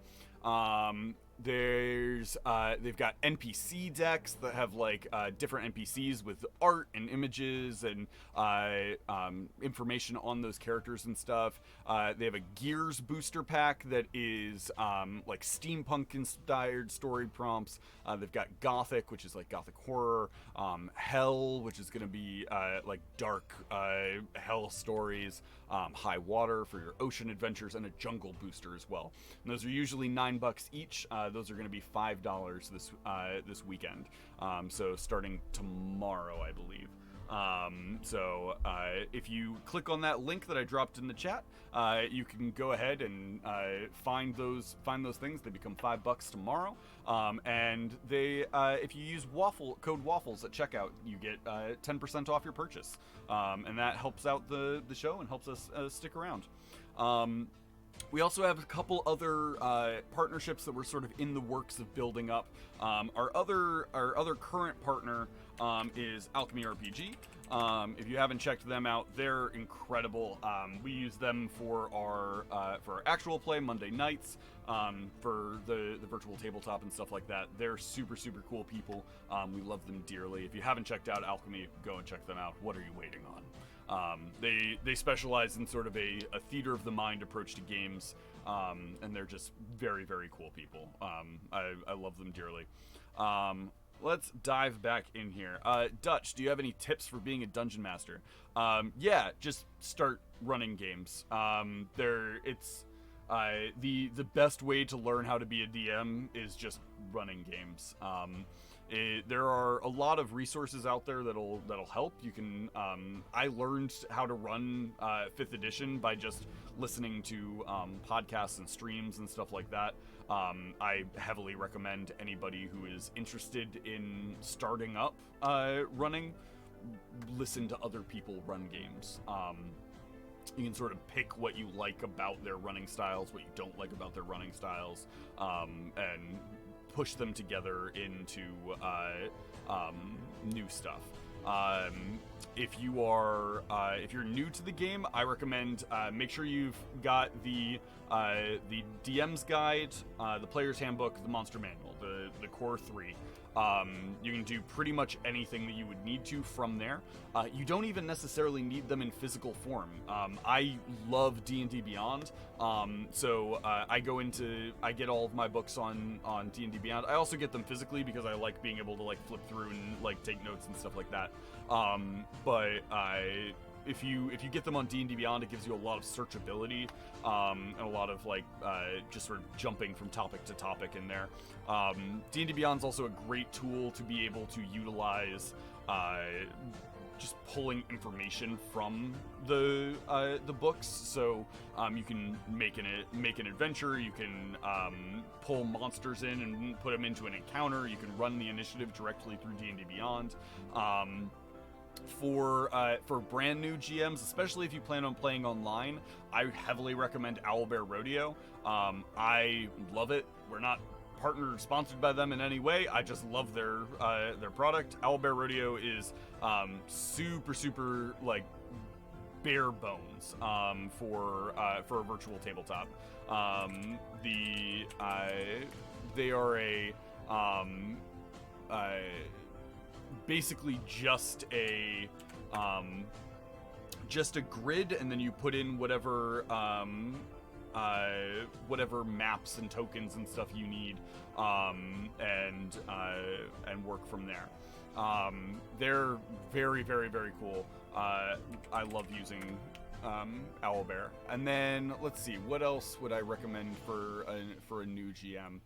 They've got NPC decks that have like different NPCs with art and images and information on those characters and stuff. They have a Gears booster pack that is like steampunk inspired story prompts. They've got Gothic, which is like Gothic horror. Hell, which is going to be like dark hell stories. High Water for your ocean adventures, and a Jungle booster as well. And those are usually $9 each. Those are going to be $5 this weekend. So starting tomorrow, I believe. If you click on that link that I dropped in the chat, you can go ahead and find those things. They become $5 tomorrow. And they, if you use code Waffles at checkout, you get 10% off your purchase. And that helps out the show and helps us stick around. We also have a couple other partnerships that we're sort of in the works of building up. Our other current partner is Alchemy RPG. If you haven't checked them out, they're incredible. We use them for our actual play Monday nights, for the virtual tabletop and stuff like that. They're super, super cool people. We love them dearly. If you haven't checked out Alchemy, go and check them out. What are you waiting on? They specialize in sort of a theater of the mind approach to games, and they're just very, very cool people. I love them dearly. Let's dive back in here. Dutch, do you have any tips for being a dungeon master? Yeah, just start running games. The best way to learn how to be a DM is just running games. There are a lot of resources out there that'll help. You can. I learned how to run 5th edition by just listening to podcasts and streams and stuff like that. I heavily recommend anybody who is interested in starting up running, listen to other people run games. You can sort of pick what you like about their running styles, what you don't like about their running styles, and push them together into new stuff. If you're new to the game, I recommend make sure you've got the DM's guide, the player's handbook, the monster manual, the core 3. You can do pretty much anything that you would need to from there. You don't even necessarily need them in physical form. I love D&D Beyond, so I get all of my books on D&D Beyond. I also get them physically because I like being able to like flip through and like take notes and stuff like that. But if you get them on D&D Beyond, it gives you a lot of searchability and a lot of like just sort of jumping from topic to topic in there. D&D Beyond is also a great tool to be able to utilize just pulling information from the books. So you can make an adventure. You can pull monsters in and put them into an encounter. You can run the initiative directly through D&D Beyond. For brand new GMs, especially if you plan on playing online, I heavily recommend Owlbear Rodeo. I love it. We're not partnered or sponsored by them in any way. I just love their product. Owlbear Rodeo is super like bare bones for a virtual tabletop. They are basically just a grid, and then you put in whatever maps and tokens and stuff you need, and work from there. They're very cool. I love using Owlbear. And then let's see, what else would I recommend for a new GM?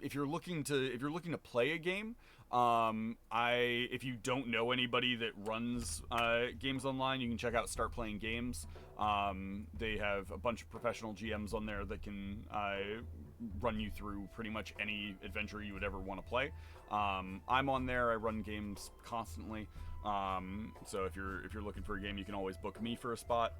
If you're looking to play a game, if you don't know anybody that runs games online, you can check out Start Playing Games. They have a bunch of professional GMs on there that can run you through pretty much any adventure you would ever want to play. I'm on there. I run games constantly. So if you're looking for a game, you can always book me for a spot.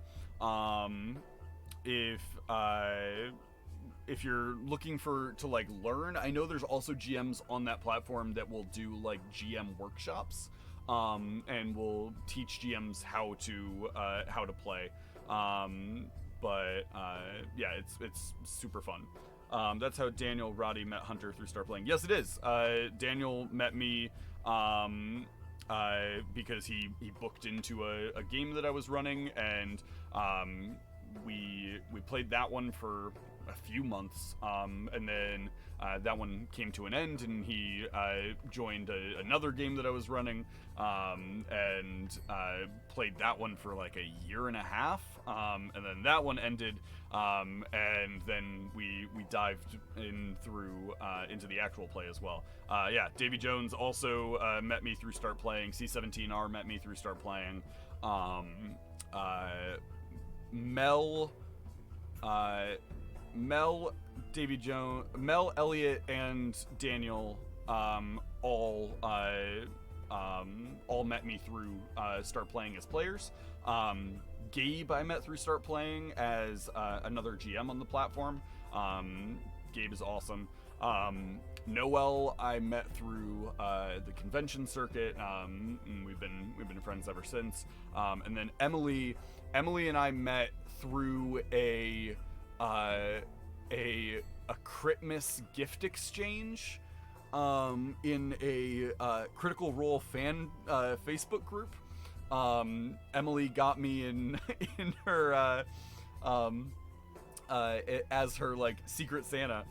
If you're looking to like learn, I know there's also GMs on that platform that will do like GM workshops, and will teach GMs how to play. Yeah, it's super fun. That's how Daniel Roddy met Hunter through Start Playing. Yes, it is. Daniel met me because he booked into a game that I was running, and we played that one for a few months, and then that one came to an end, and he joined another game that I was running, and played that one for like a year and a half, and then that one ended, and then we dived in through into the actual play as well. Yeah, Davy Jones also met me through Start Playing. C17R met me through Start Playing. Mel, Davy Jones, Mel, Elliott, and Daniel all met me through Start Playing as players. Gabe I met through Start Playing as another GM on the platform. Gabe is awesome. Noel I met through the convention circuit, and we've been friends ever since. And then Emily and I met through a Christmas gift exchange in a Critical Role fan Facebook group. Emily got me in her as her like Secret Santa.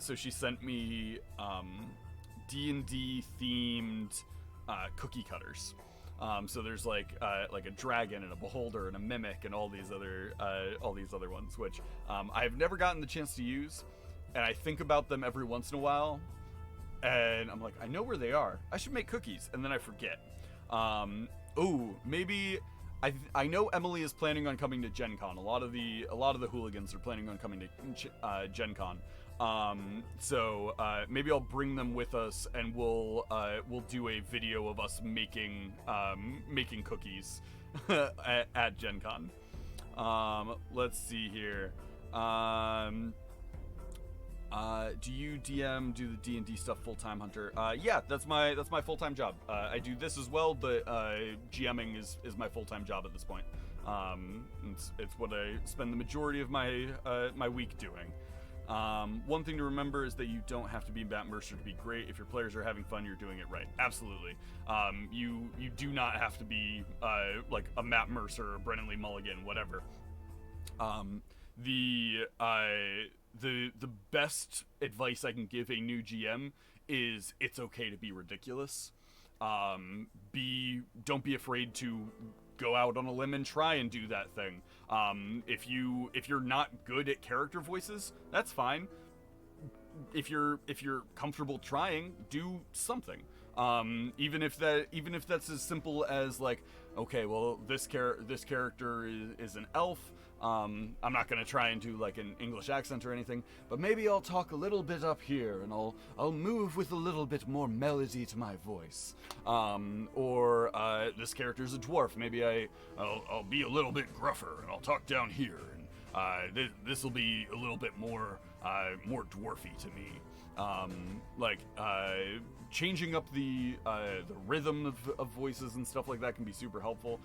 So she sent me D&D themed cookie cutters. So there's like a dragon and a beholder and a mimic and all these other ones, which I've never gotten the chance to use, and I think about them every once in a while, and I'm like, I know where they are. I should make cookies, and then I forget. Maybe I know Emily is planning on coming to Gen Con. A lot of the hooligans are planning on coming to Gen Con. So maybe I'll bring them with us, and we'll do a video of us making cookies at Gen Con. Let's see here. Do you DM do the D&D stuff full time, Hunter? Yeah, that's my full time job. I do this as well, but GMing is my full time job at this point. It's what I spend the majority of my my week doing. One thing to remember is that you don't have to be Matt Mercer to be great. If your players are having fun, you're doing it right. Absolutely. You do not have to be like a Matt Mercer or Brennan Lee Mulligan, whatever. The best advice I can give a new GM is it's okay to be ridiculous. Don't be afraid to go out on a limb and try and do that thing. If you're not good at character voices, that's fine. If you're comfortable trying, do something. Even if that's as simple as like, okay, well this character is an elf. I'm not gonna try and do like an English accent or anything, but maybe I'll talk a little bit up here and I'll move with a little bit more melody to my voice. Or this character's a dwarf. Maybe I'll be a little bit gruffer and I'll talk down here. And this will be a little bit more dwarfy to me. Changing up the rhythm of voices and stuff like that can be super helpful.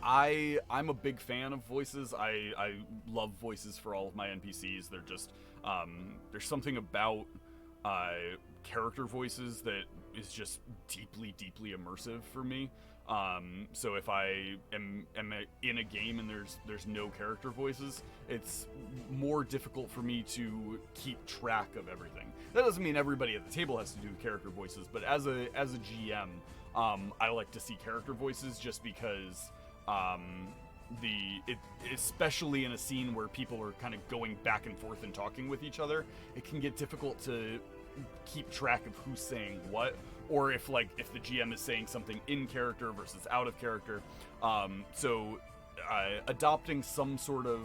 I'm a big fan of voices. I love voices for all of my NPCs. They're just there's something about character voices that is just deeply immersive for me. So if I am in a game and there's no character voices, it's more difficult for me to keep track of everything. That doesn't mean everybody at the table has to do character voices, but as a GM, I like to see character voices just because especially in a scene where people are kind of going back and forth and talking with each other, it can get difficult to keep track of who's saying what, or if the GM is saying something in character versus out of character. So adopting some sort of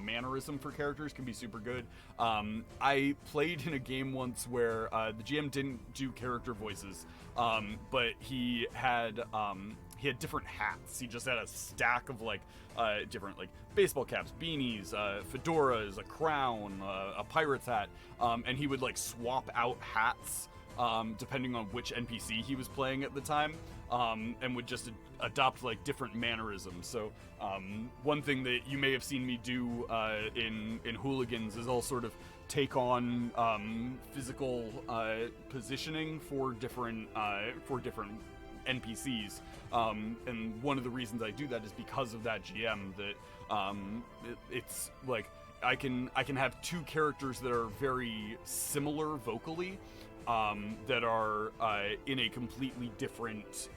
mannerism for characters can be super good. I played in a game once where the GM didn't do character voices, but he had different hats. He just had a stack of different baseball caps, beanies, fedoras, a crown, a pirate's hat, and he would swap out hats depending on which NPC he was playing at the time, and would just adopt different mannerisms. So one thing that you may have seen me do in Hooligans is I'll sort of take on physical positioning for different NPCs, and one of the reasons I do that is because of that GM. That it's I can have two characters that are very similar vocally, that are in a completely different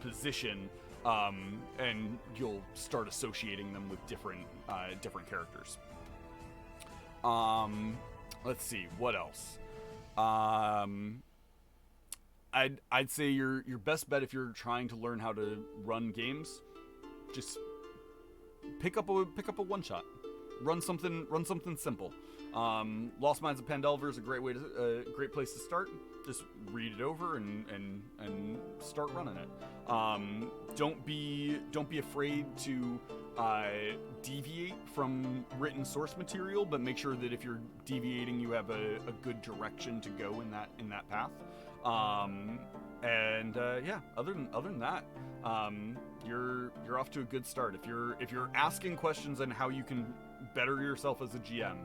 position, and you'll start associating them with different characters. Let's see, what else? I'd say your best bet if you're trying to learn how to run games, just pick up a one shot, run something simple. Lost Mines of Pandelver is a great place to start. Just read it over and start running it. Don't be afraid to deviate from written source material, but make sure that if you're deviating, you have a good direction to go in that path. Other than that, you're off to a good start. If you're asking questions on how you can better yourself as a GM,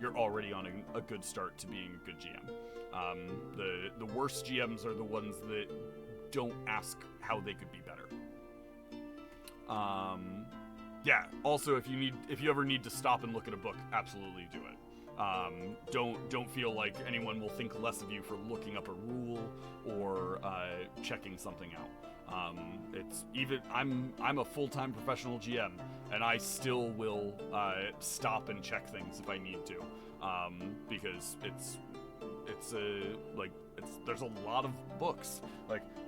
you're already on a good start to being a good GM. The worst GMs are the ones that don't ask how they could be better. Also, if you ever need to stop and look at a book, absolutely do it. Don't feel like anyone will think less of you for looking up a rule or checking something out. I'm a full-time professional GM, and I still will stop and check things if I need to, because there's a lot of books.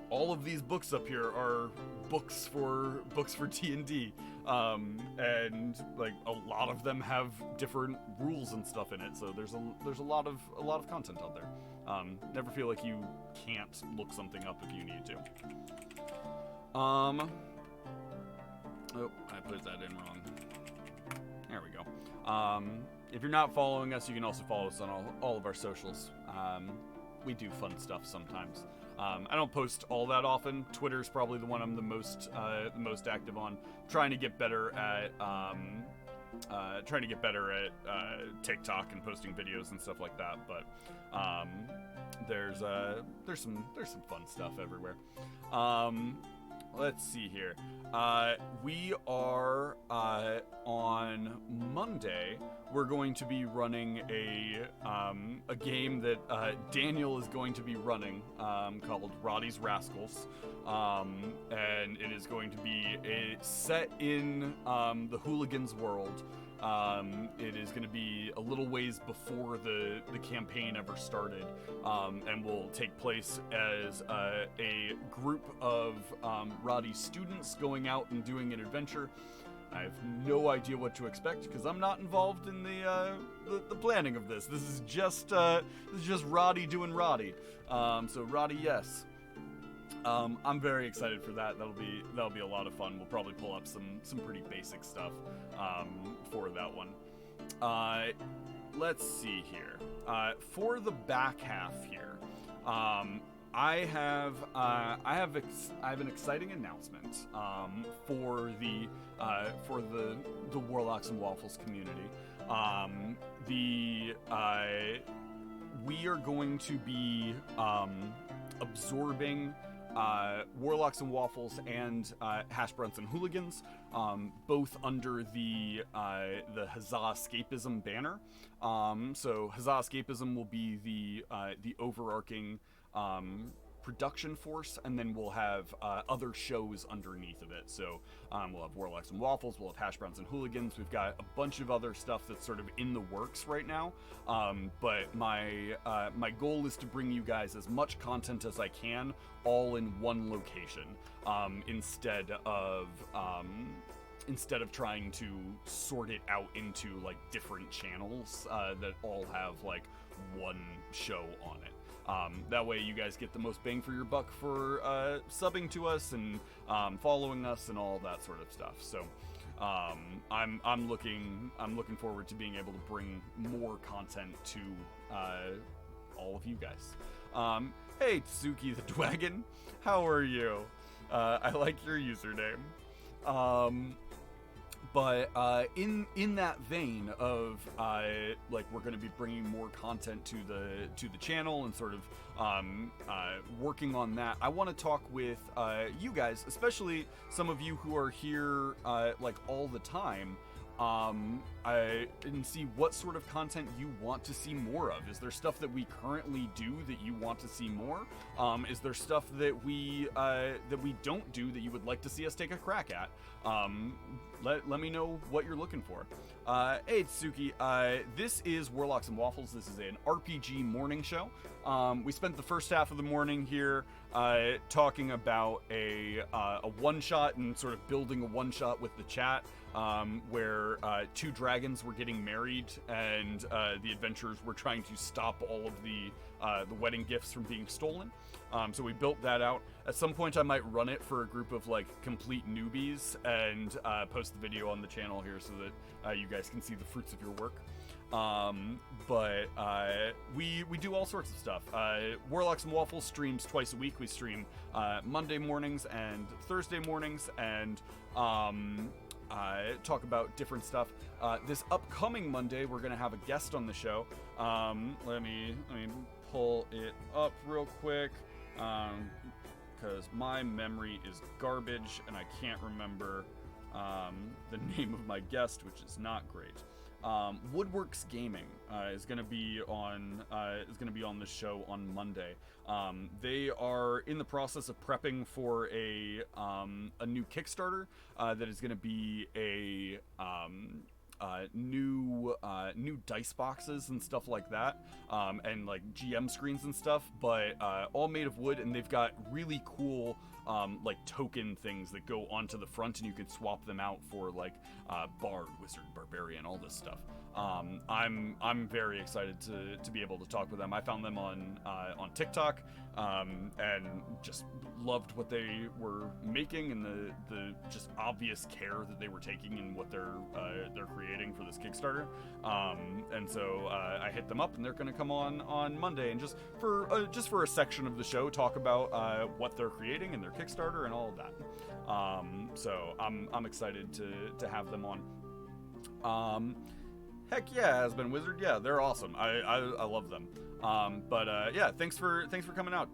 All of these books up here are books for D&D, and a lot of them have different rules and stuff in it. So there's a lot of content out there. Never feel like you can't look something up if you need to. Oh, I put that in wrong. There we go. If you're not following us, you can also follow us on all of our socials. We do fun stuff sometimes. I don't post all that often. Twitter's probably the one I'm the most active on. Trying to get better at TikTok and posting videos and stuff like that. But there's some fun stuff everywhere. Let's see here. We are on Monday. We're going to be running a game that Daniel is going to be running called Roddy's Rascals, and it is going to be set in the Hooligans world. It is going to be a little ways before the campaign ever started, and will take place as a group of Roddy's students going out and doing an adventure. I have no idea what to expect because I'm not involved in the planning of this. This is just Roddy doing Roddy. So Roddy, yes. I'm very excited for that. That'll be a lot of fun. We'll probably pull up some pretty basic stuff for that one. Let's see here. For the back half here, I have an exciting announcement for the Warlocks and Waffles community. We are going to be absorbing Warlocks and Waffles and Hash Browns and Hooligans, both under the Huzzah Escapism banner. So Huzzah Escapism will be the overarching production force, and then we'll have other shows underneath of it. So we'll have Warlocks and Waffles, we'll have Hash Browns and Hooligans. We've got a bunch of other stuff that's sort of in the works right now. But my goal is to bring you guys as much content as I can, all in one location, instead of trying to sort it out into like different channels that all have like one show on it. That way you guys get the most bang for your buck for subbing to us and following us and all that sort of stuff. So I'm looking forward to being able to bring more content to all of you guys. Hey Tsuki the Dwagon, how are you? I like your username. But in that vein of like we're going to be bringing more content to the channel and sort of working on that, I want to talk with you guys, especially some of you who are here like all the time, and see what sort of content you want to see more of. Is there stuff that we currently do that you want to see more? Is there stuff that we don't do that you would like to see us take a crack at? Let me know what you're looking for. Hey Tsuki, this is Warlocks and Waffles. This is an RPG morning show. We spent the first half of the morning here talking about a one-shot and sort of building a one-shot with the chat, where two dragons were getting married and the adventurers were trying to stop all of the wedding gifts from being stolen. So we built that out. At some point I might run it for a group of like complete newbies and post the video on the channel here so that you guys can see the fruits of your work. But we do all sorts of stuff. Warlocks and Waffles streams twice a week. We stream Monday mornings and Thursday mornings, and talk about different stuff. This upcoming Monday, we're gonna have a guest on the show. Let me pull it up real quick, because my memory is garbage and I can't remember the name of my guest, which is not great. Woodworks Gaming is going to be on the show on Monday. They are in the process of prepping for a new Kickstarter that is going to be a new dice boxes and stuff like that, and like GM screens and stuff, but all made of wood, and they've got really cool like token things that go onto the front, and you can swap them out for like bard, wizard, barbarian, all this stuff. I'm very excited to be able to talk with them. I found them on TikTok, and just loved what they were making, and the just obvious care that they were taking in what they're creating for this Kickstarter. And so I hit them up, and they're going to come on Monday, and just for a section of the show, talk about what they're creating and their Kickstarter and all of that. So I'm excited to have them on. Heck yeah, Has Been Wizard. Yeah, they're awesome. I love them. But yeah, thanks for coming out,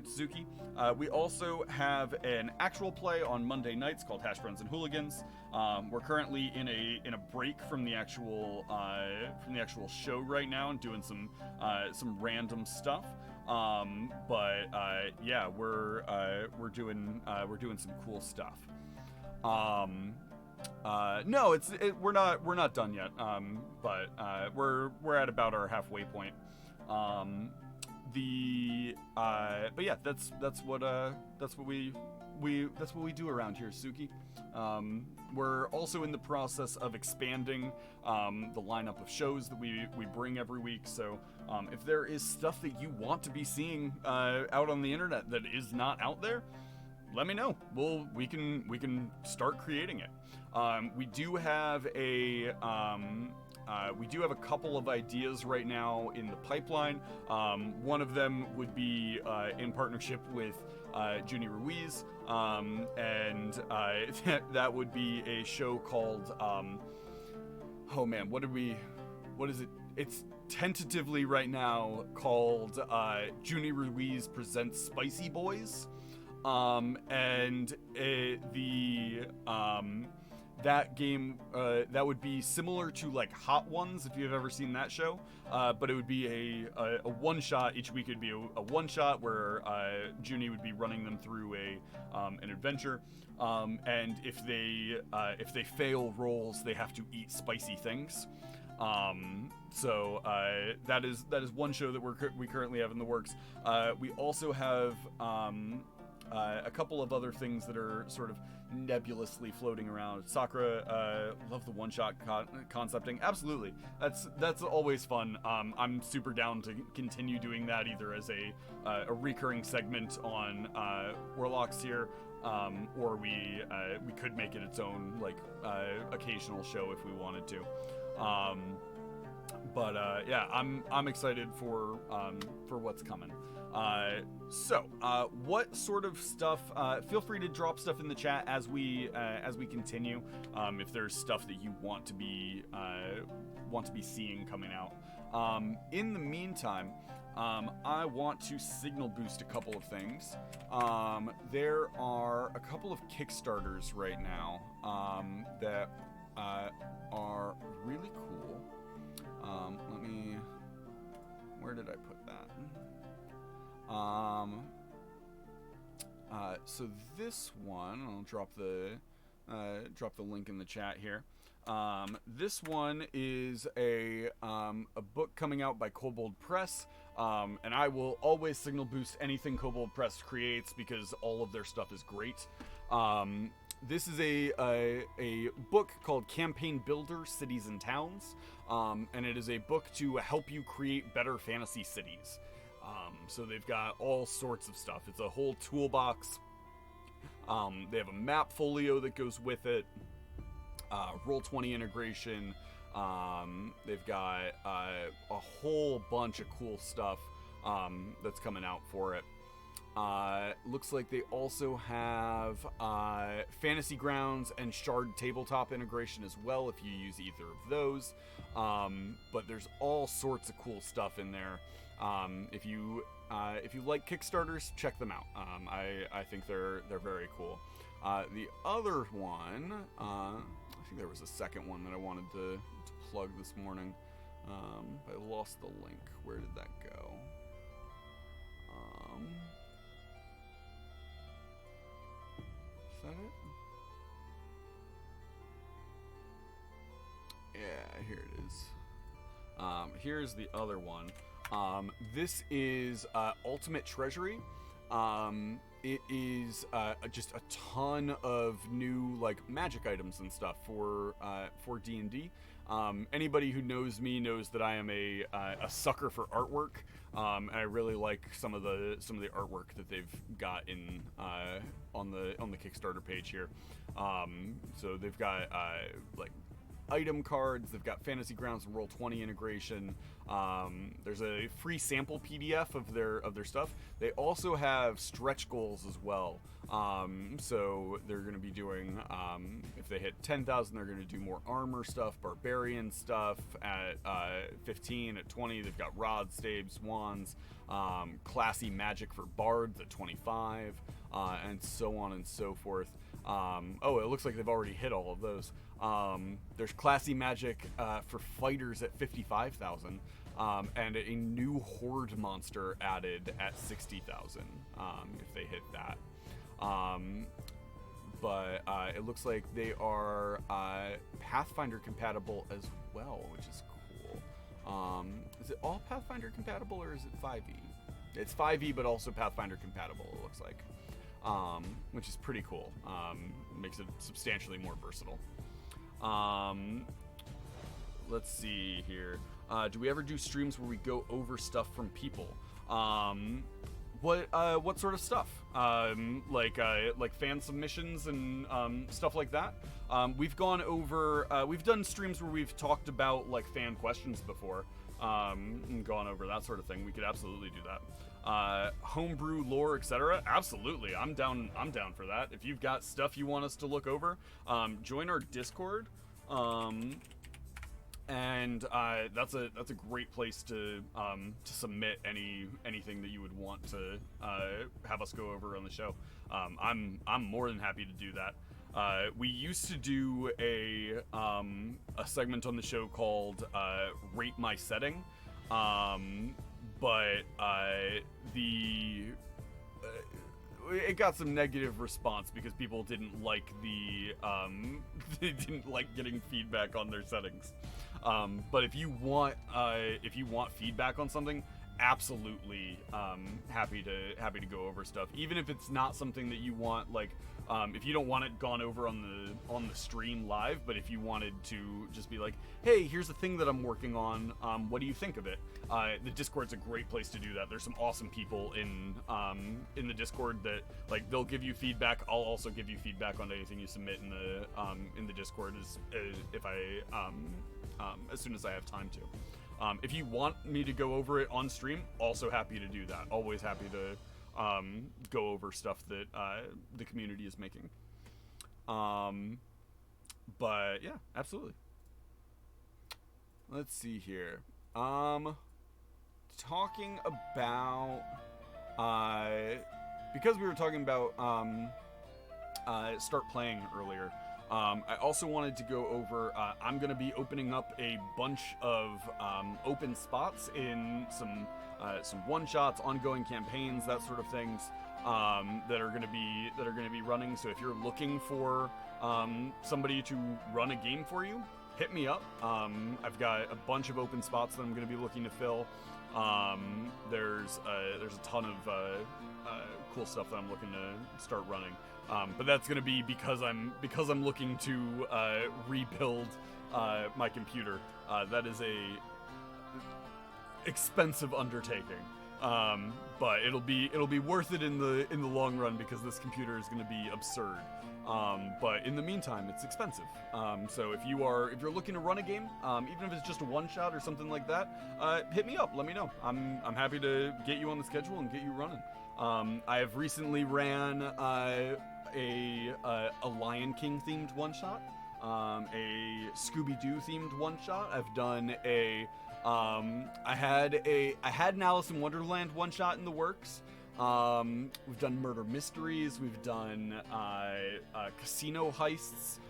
Suzuki. We also have an actual play on Monday nights called Hash Browns and Hooligans. We're currently in a break from the actual show right now and doing some random stuff. But yeah, we're doing some cool stuff. No, we're not done yet. But we're at about our halfway point. But yeah, that's what we do around here, Suki. We're also in the process of expanding the lineup of shows that we bring every week. So if there is stuff that you want to be seeing out on the internet that is not out there, let me know. We can start creating it. We do have a couple of ideas right now in the pipeline. One of them would be in partnership with Junie Ruiz, and that would be a show called oh man, what is it? It's tentatively right now called Junie Ruiz Presents Spicy Boys. And that game, that would be similar to like Hot Ones, if you've ever seen that show, but it would be a one-shot. Each week it'd be a one-shot where Junie would be running them through an adventure, and if they fail rolls, they have to eat spicy things. So that is one show that we currently have in the works. We also have a couple of other things that are sort of nebulously floating around. Sakura, love the one-shot concepting. Absolutely, that's always fun. I'm super down to continue doing that, either as a recurring segment on Warlocks here, or we could make it its own like occasional show if we wanted to. But yeah, I'm excited for what's coming. So what sort of stuff? Feel free to drop stuff in the chat as we continue. If there's stuff that you want to be seeing coming out. In the meantime, I want to signal boost a couple of things. There are a couple of Kickstarters right now that are really cool. Where did I put that? So this one, I'll drop the link in the chat here. This one is a book coming out by Kobold Press, and I will always signal boost anything Kobold Press creates because all of their stuff is great. This is a book called Campaign Builder, Cities and Towns, and it is a book to help you create better fantasy cities. So they've got all sorts of stuff. It's a whole toolbox. They have a map folio that goes with it, Roll20 integration. They've got a whole bunch of cool stuff that's coming out for it. Looks like they also have Fantasy Grounds and Shard tabletop integration as well, if you use either of those. But there's all sorts of cool stuff in there. If you like Kickstarters, check them out. I think they're very cool. The other one, I think there was a second one that I wanted to plug this morning. I lost the link. Where did that go? Is that it? Yeah, here it is. Here's the other one. This is Ultimate Treasury. it is just a ton of new like magic items and stuff for D&D. Anybody who knows me knows that I am a sucker for artwork, and I really like some of the artwork that they've got in on the Kickstarter page here. So they've got like item cards, they've got Fantasy Grounds and Roll20 integration. There's a free sample PDF of their stuff. They also have stretch goals as well. So they're going to be doing, if they hit 10,000, they're going to do more armor stuff, barbarian stuff. At 15, at 20, they've got rods, staves, wands, classy magic for bards at 25, and so on and so forth. Oh, it looks like they've already hit all of those. There's classy magic for fighters at 55,000, and a new horde monster added at 60,000 if they hit that. But it looks like they are Pathfinder compatible as well, which is cool. Is it all Pathfinder compatible, or is it 5e? It's 5e, but also Pathfinder compatible, it looks like, which is pretty cool. Makes it substantially more versatile. Let's see here. Do we ever do streams where we go over stuff from people? What sort of stuff? Like fan submissions and stuff like that. We've gone over. We've done streams where we've talked about like fan questions before, and gone over that sort of thing. We could absolutely do that. Homebrew lore, etc. Absolutely, I'm down for that. If you've got stuff you want us to look over, join our Discord. And that's a great place to submit anything that you would want to have us go over on the show. I'm more than happy to do that. We used to do a segment on the show called Rate My Setting, but it got some negative response because people didn't like they didn't like getting feedback on their settings. But if you want feedback on something, absolutely happy to go over stuff. Even if it's not something that you want, like if you don't want it gone over on the stream live, but if you wanted to just be like, hey, here's the thing that I'm working on, what do you think of it? The Discord's a great place to do that. There's some awesome people in the Discord that like they'll give you feedback. I'll also give you feedback on anything you submit in the Discord as soon as I have time to. If you want me to go over it on stream, also happy to do that. Always happy to go over stuff that the community is making. But yeah, absolutely. Let's see here. Talking about because we were talking about start playing earlier. I also wanted to go over, I'm going to be opening up a bunch of open spots in some one-shots, ongoing campaigns, that sort of things, that are going to be running. So if you're looking for somebody to run a game for you, hit me up. I've got a bunch of open spots that I'm going to be looking to fill. There's a ton of cool stuff that I'm looking to start running. But that's going to be because I'm looking to rebuild my computer. That is a expensive undertaking, but it'll be worth it in the long run because this computer is going to be absurd. But in the meantime, it's expensive. So if you're looking to run a game, even if it's just a one shot or something like that, hit me up. Let me know. I'm happy to get you on the schedule and get you running. I have recently ran a Lion King themed one shot, a Scooby-Doo themed one shot. I've done I had an Alice in Wonderland one shot in the works. We've done murder mysteries. We've done casino heists.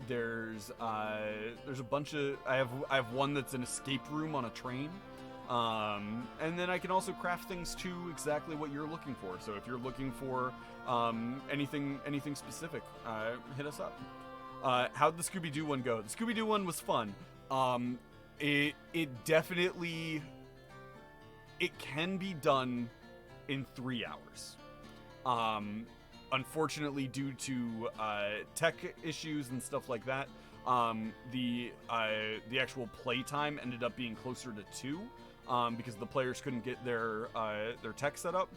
There's a bunch of I have one that's an escape room on a train. And then I can also craft things to exactly what you're looking for. So if you're looking for anything specific, hit us up. How'd the Scooby-Doo one go? The Scooby-Doo one was fun. It definitely, it can be done in 3 hours. Unfortunately, due to tech issues and stuff like that, the actual play time ended up being closer to 2, because the players couldn't get their tech set up.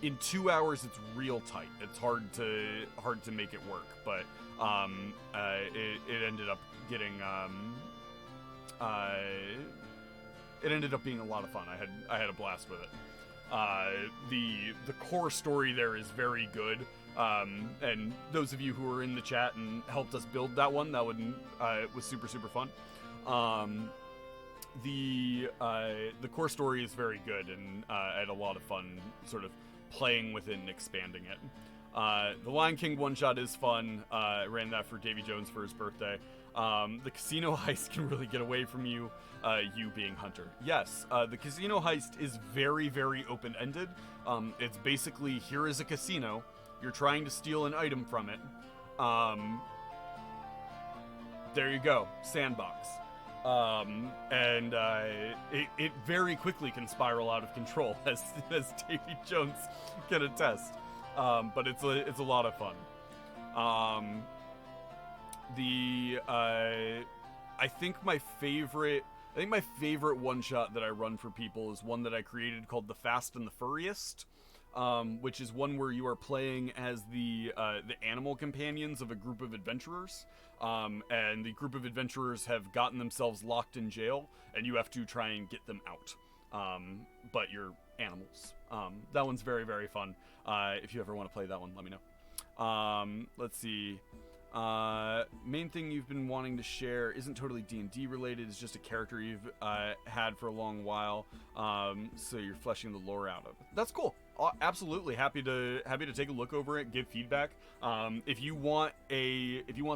In 2 hours, it's real tight. It's hard to make it work, but it ended up getting it ended up being a lot of fun. I had a blast with it. The core story there is very good. And those of you who were in the chat and helped us build that one, was super fun. The core story is very good, and I had a lot of fun sort of playing with it and expanding it. The Lion King one-shot is fun. I ran that for Davy Jones for his birthday. The casino heist can really get away from you, you being Hunter. Yes, the casino heist is very open-ended. It's basically, here is a casino. You're trying to steal an item from it. There you go, sandbox. And it very quickly can spiral out of control, as Davy Jones can attest. But it's a lot of fun. I think my favorite one shot that I run for people is one that I created called The Fast and the Furriest, which is one where you are playing as the animal companions of a group of adventurers, and the group of adventurers have gotten themselves locked in jail, and you have to try and get them out. But you're animals. That one's very fun. If you ever want to play that one, let me know. Let's see. Main thing you've been wanting to share isn't totally D&D related. It's just a character you've had for a long while. So you're fleshing the lore out of it. That's cool. Absolutely happy to take a look over it, give feedback. If you want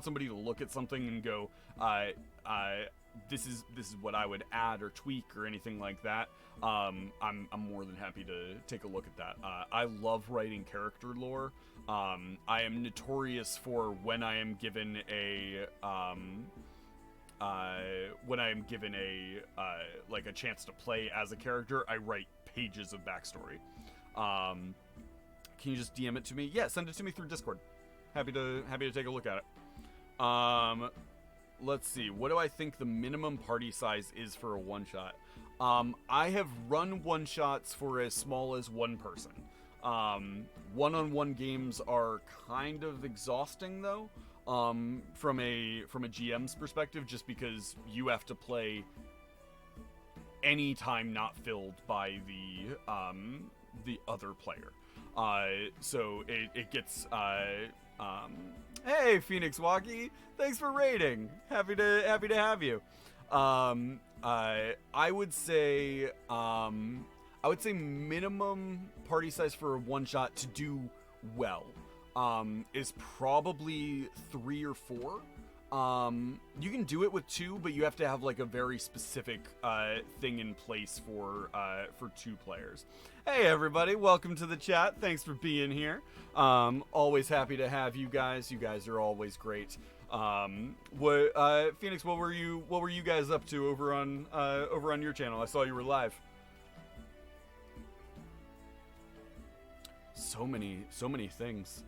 somebody to look at something and go, this is what I would add or tweak or anything like that, I'm more than happy to take a look at that. I love writing character lore. I am notorious for when I am given a like a chance to play as a character, I write pages of backstory. Can you just DM it to me? Yeah, send it to me through Discord. Happy to take a look at it. Let's see. What do I think the minimum party size is for a one-shot? I have run one-shots for as small as one person. One-on-one games are kind of exhausting, though, from a GM's perspective, just because you have to play any time not filled by the other player. So it gets... Hey, Phoenix Walkie! Thanks for raiding. Happy to have you. I would say minimum party size for a one shot to do well is probably 3 or 4. You can do it with 2, but you have to have like a very specific thing in place for 2 players. Hey everybody, welcome to the chat. Thanks for being here. Always happy to have you guys. You guys are always great. Phoenix, what were you guys up to over on your channel? I saw you were live. So many things.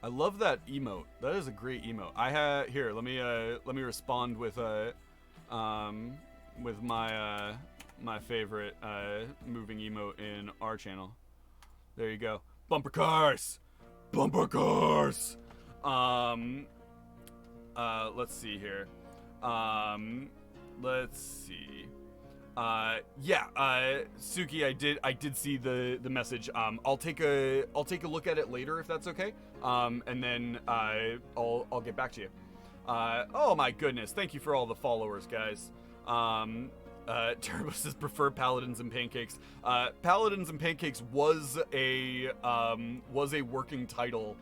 I love that emote. That is a great emote. Here. Let me respond with my favorite moving emote in our channel. There you go. Bumper cars. Let's see here. Let's see. Suki, I did see the message. I'll take a look at it later if that's okay. And then I'll get back to you. Oh my goodness, thank you for all the followers, guys. Turbo says prefer Paladins and Pancakes. Paladins and Pancakes was a working title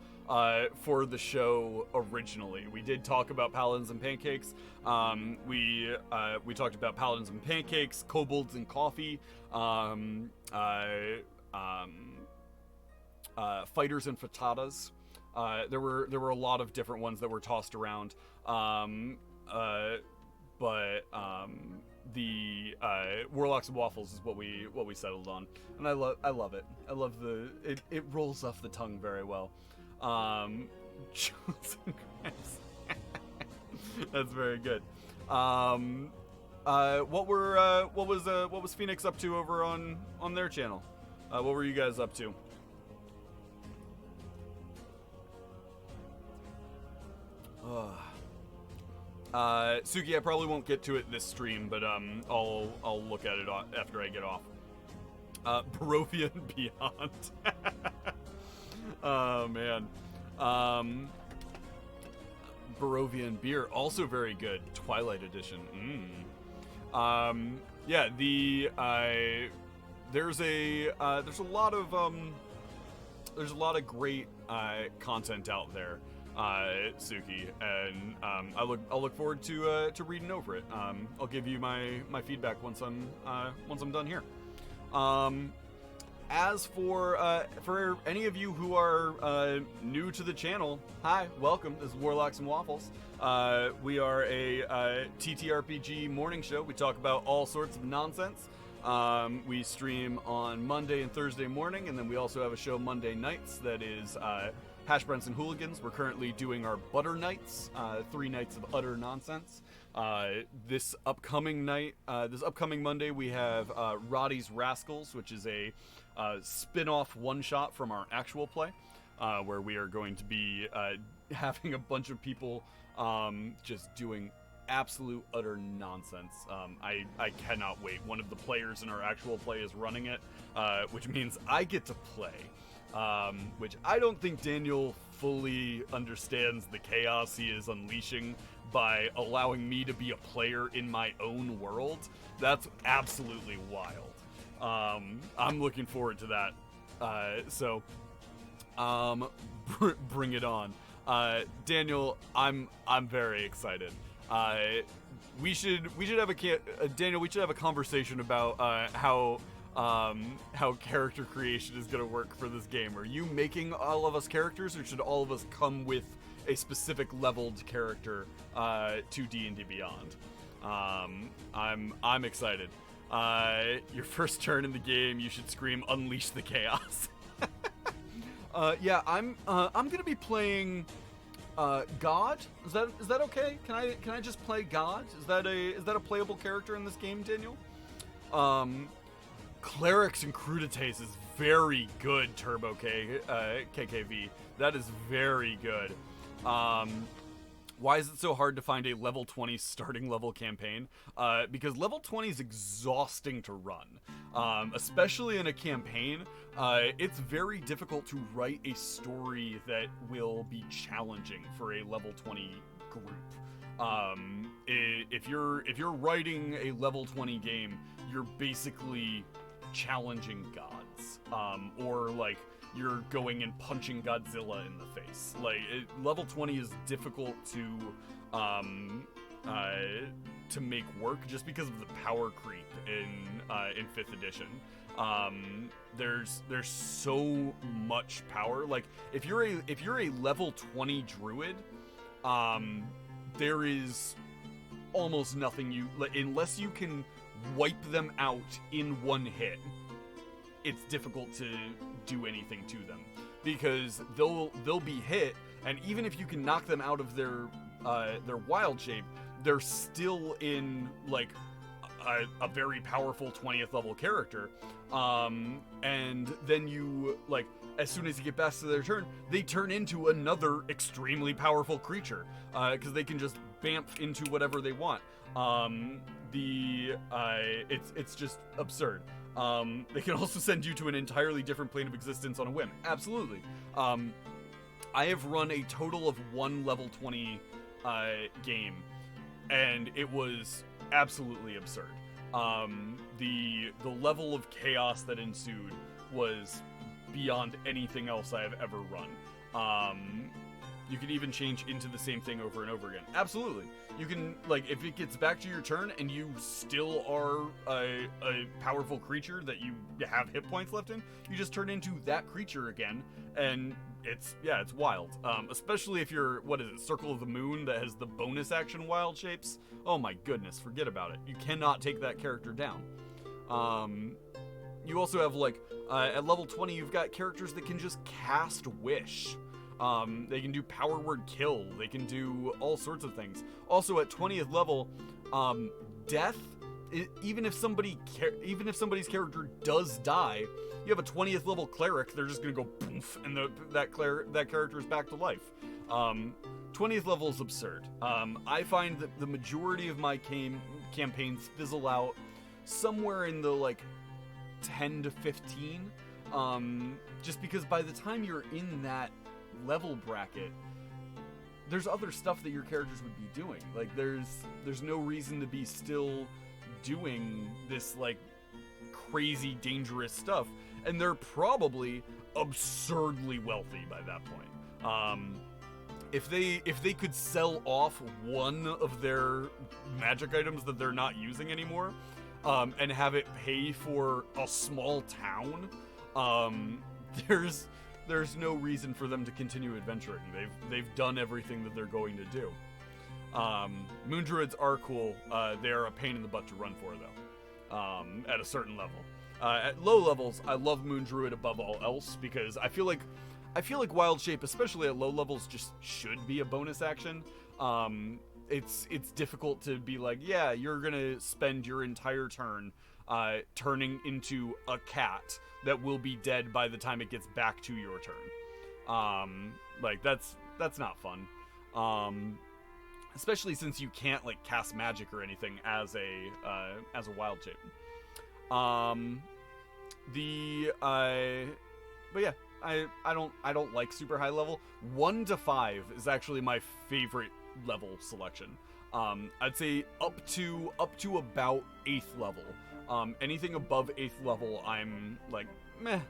for the show originally. We did talk about Paladins and Pancakes. We talked about Paladins and Pancakes, Kobolds and Coffee, Fighters and Frittatas. There were a lot of different ones that were tossed around. the Warlocks and Waffles is what we settled on, and I love it. I love it rolls off the tongue very well. Chosen Grass. That's very good. What was Phoenix up to over on their channel? What were you guys up to? Suki, I probably won't get to it this stream, but I'll look at it after I get off. Barovia and Beyond. Oh man. Barovian beer, also very good. Twilight edition. Yeah, there's a lot of great content out there, Suki, and I'll look forward to reading over it. I'll give you my feedback once I'm done here. As for any of you who are new to the channel, hi, welcome. This is Warlocks and Waffles. We are a TTRPG morning show. We talk about all sorts of nonsense. We stream on Monday and Thursday morning, and then we also have a show Monday nights that is Hash Browns and Hooligans. We're currently doing our Butter Nights, 3 nights of utter nonsense. This upcoming Monday, we have Roddy's Rascals, which is a spin-off one-shot from our actual play, where we are going to be having a bunch of people just doing absolute utter nonsense. I cannot wait. One of the players in our actual play is running it, which means I get to play, which I don't think Daniel fully understands the chaos he is unleashing by allowing me to be a player in my own world. That's absolutely wild. I'm looking forward to that. So bring it on. Daniel, I'm very excited. We should have Daniel, we should have a conversation about how character creation is going to work for this game. Are you making all of us characters, or should all of us come with a specific leveled character to D&D Beyond? I'm excited. Your first turn in the game, you should scream, "Unleash the chaos." Yeah, I'm gonna be playing God. Is that okay? Can I just play God? Is that a playable character in this game, Daniel? Clerics and Crudités is very good, Turbo KKV. That is very good. Why is it so hard to find a level 20 starting level campaign? Because level 20 is exhausting to run. Especially in a campaign, it's very difficult to write a story that will be challenging for a level 20 group. If you're writing a level 20 game, you're basically challenging gods, or like you're going and punching Godzilla in the face. Like level 20 is difficult to make work just because of the power creep in 5th edition. There's so much power. Like if you're a level 20 druid, there is almost nothing unless you can wipe them out in one hit. It's difficult to do anything to them because they'll be hit, and even if you can knock them out of their wild shape, they're still in like a very powerful 20th level character, and then you like as soon as you get past their turn, they turn into another extremely powerful creature because they can just bamf into whatever they want. It's just absurd. They can also send you to an entirely different plane of existence on a whim. Absolutely. I have run a total of 1 level 20 game, and it was absolutely absurd. The level of chaos that ensued was beyond anything else I have ever run. You can even change into the same thing over and over again. Absolutely. You can, like, if it gets back to your turn and you still are a powerful creature that you have hit points left in, you just turn into that creature again and it's wild. Especially if you're, what is it, Circle of the Moon that has the bonus action wild shapes. Oh my goodness, forget about it. You cannot take that character down. You also have like at level 20 you've got characters that can just cast Wish. They can do Power Word Kill. They can do all sorts of things. Also at 20th level, Death. Even if somebody's character does die, you have a 20th level cleric. They're just gonna go poof, and that character is back to life. 20th level is absurd. I find that the majority of my campaigns fizzle out somewhere in the like 10 to 15. Just because by the time you're in that level bracket, there's other stuff that your characters would be doing. Like there's no reason to be still doing this like crazy dangerous stuff, and they're probably absurdly wealthy by that point. If they could sell off one of their magic items that they're not using anymore, and have it pay for a small town, there's no reason for them to continue adventuring. They've done everything that they're going to do. Moon Druids are cool. They're a pain in the butt to run for, though, at a certain level. At low levels, I love Moon Druid above all else because I feel like Wild Shape, especially at low levels, just should be a bonus action. It's difficult to be like, yeah, you're gonna spend your entire turn turning into a cat that will be dead by the time it gets back to your turn. Like that's not fun. Especially since you can't like cast magic or anything as a wild shape. But yeah, I don't like super high level. 1 to 5 is actually my favorite level selection. I'd say up to about 8th level. Anything above 8th level, I'm like, meh.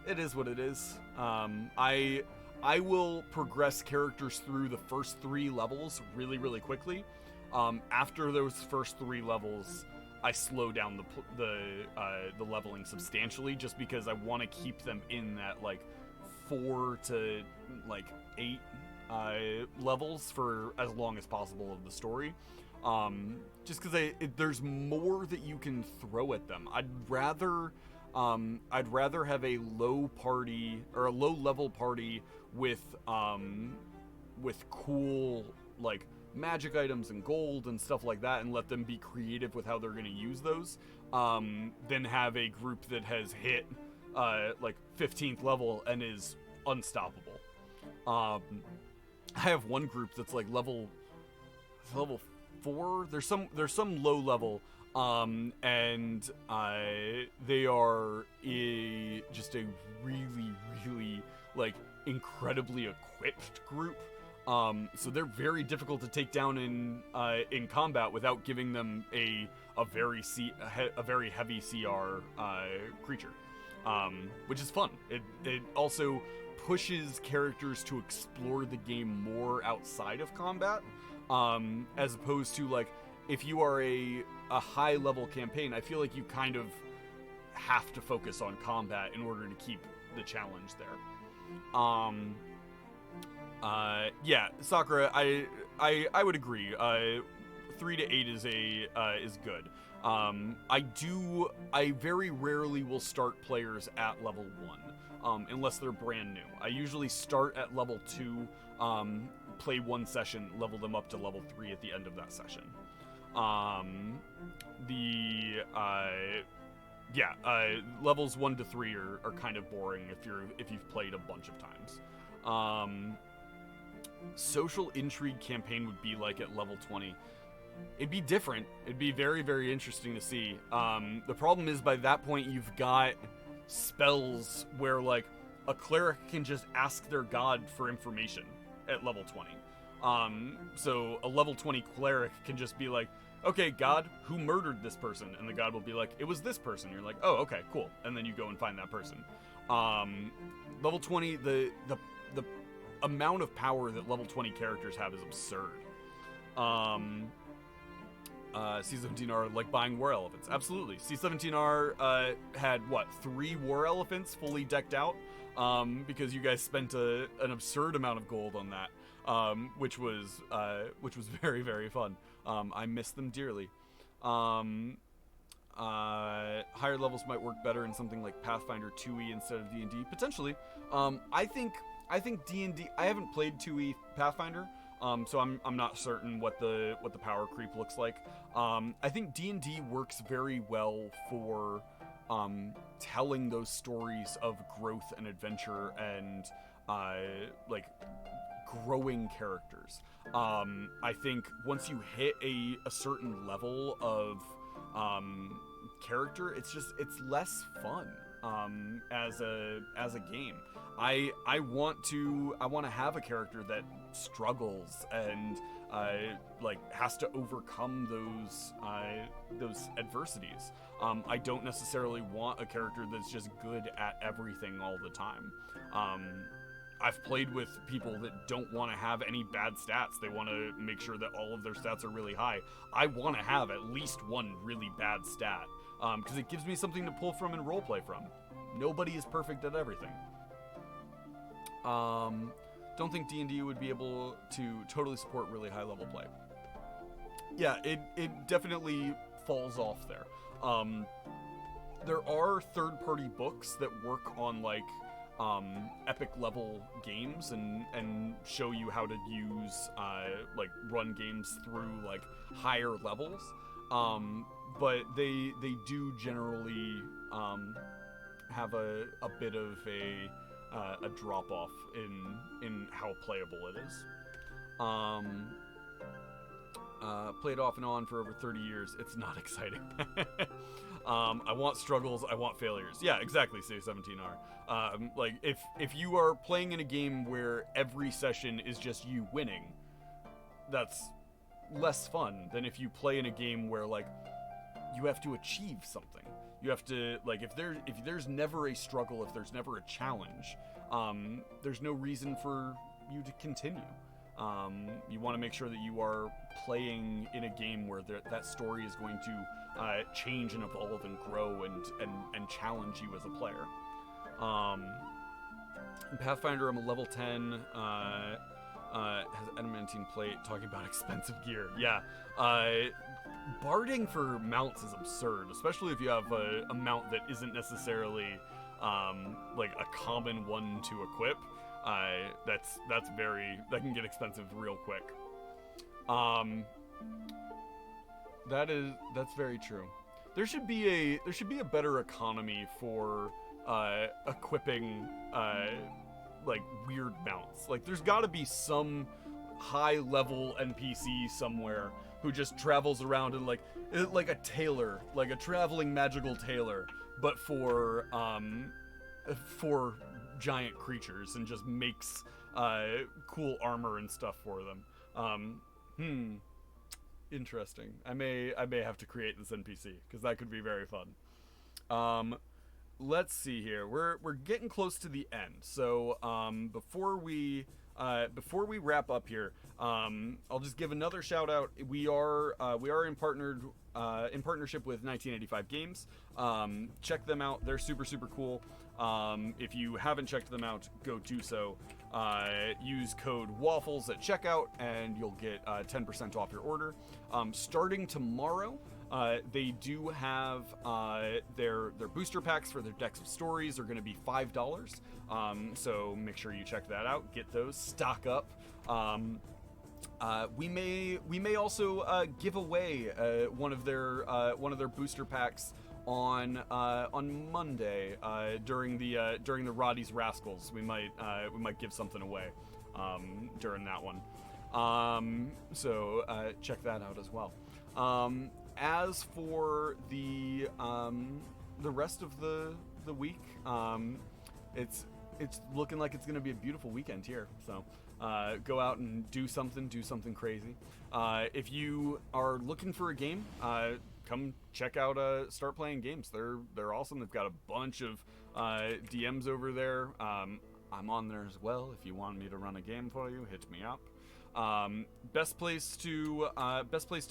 It is what it is. I will progress characters through the first 3 levels really, really quickly. After those first 3 levels, I slow down the leveling substantially, just because I want to keep them in that like 4 to like 8 levels for as long as possible of the story. Just because there's more that you can throw at them. I'd rather have a low party or a low level party with cool like magic items and gold and stuff like that, and let them be creative with how they're going to use those, than have a group that has hit like 15th level and is unstoppable. I have one group that's like level 4. There's some low level, and they are just a really, really like incredibly equipped group. So they're very difficult to take down in combat without giving them a very heavy CR creature, which is fun. It also pushes characters to explore the game more outside of combat, as opposed to like if you are a high level campaign, I feel like you kind of have to focus on combat in order to keep the challenge there. Yeah, Sakura, I would agree. 3 to 8 is good. I very rarely will start players at level 1, unless they're brand new. I usually start at level 2, play 1 session, level them up to level 3 at the end of that session. Levels 1 to 3 are kind of boring if you've played a bunch of times. Social intrigue campaign would be like at level 20. It'd be different. It'd be very, very interesting to see. The problem is by that point you've got spells where like a cleric can just ask their god for information at level 20. So a level 20 cleric can just be like, okay, God, who murdered this person? And the god will be like, it was this person. You're like, oh, okay, cool. And then you go and find that person. Level 20, the amount of power that level 20 characters have is absurd. C17R like buying war elephants. Absolutely. C17R had 3 war elephants fully decked out. because you guys spent an absurd amount of gold on that, which was very, very fun. I miss them dearly. Higher levels might work better in something like Pathfinder 2e instead of D&D, potentially. I think D&D. I haven't played 2e Pathfinder, so I'm not certain what the power creep looks like. I think D&D works very well for telling those stories of growth and adventure and like growing characters. I think once you hit a certain level of character, it's less fun as a game. I want to have a character that struggles and like has to overcome those adversities. I don't necessarily want a character that's just good at everything all the time. I've played with people that don't want to have any bad stats. They want to make sure that all of their stats are really high. I want to have at least one really bad stat, because it gives me something to pull from and roleplay from. Nobody is perfect at everything. Don't think D&D would be able to totally support really high level play. Yeah, it definitely falls off there. There are third-party books that work on like epic level games and show you how to use like run games through like higher levels, but they do generally have a bit of a drop off in how playable it is. Played off and on for over 30 years. It's not exciting. I want struggles. I want failures. Yeah, exactly. Say 17R. Like if you are playing in a game where every session is just you winning, that's less fun than if you play in a game where like you have to achieve something. You have to like if there's never a struggle, if there's never a challenge, there's no reason for you to continue. You want to make sure that you are playing in a game where that story is going to change and evolve and grow and challenge you as a player. In Pathfinder, I'm a level 10. Has adamantine plate, talking about expensive gear. Yeah. Barding for mounts is absurd, especially if you have a mount that isn't necessarily like a common one to equip. That can get expensive real quick. That's very true. There should be a better economy for equipping like weird mounts. Like there's got to be some high level NPC somewhere who just travels around and like a tailor, like a traveling magical tailor, but for giant creatures, and just makes cool armor and stuff for them. Interesting. I may have to create this NPC because that could be very fun. Let's see here. We're getting close to the end, so before we wrap up here, I'll just give another shout out. We are in partnership with 1985 Games. Check them out. They're super cool. If you haven't checked them out, go do so. Use code Waffles at checkout and you'll get 10% off your order. Starting tomorrow, they do have their booster packs for their decks of stories are going to be $5. So make sure you check that out. Get those. Stock up. We may also give away one of their booster packs on Monday during the Roddy's Rascals. We might give something away during that one. So check that out as well. As for the rest of the week, it's looking like it's going to be a beautiful weekend here. So go out and do something crazy. If you are looking for a game, come check out Start Playing Games. They're awesome. They've got a bunch of DMs over there. I'm on there as well. If you want me to run a game for you, hit me up. Best place to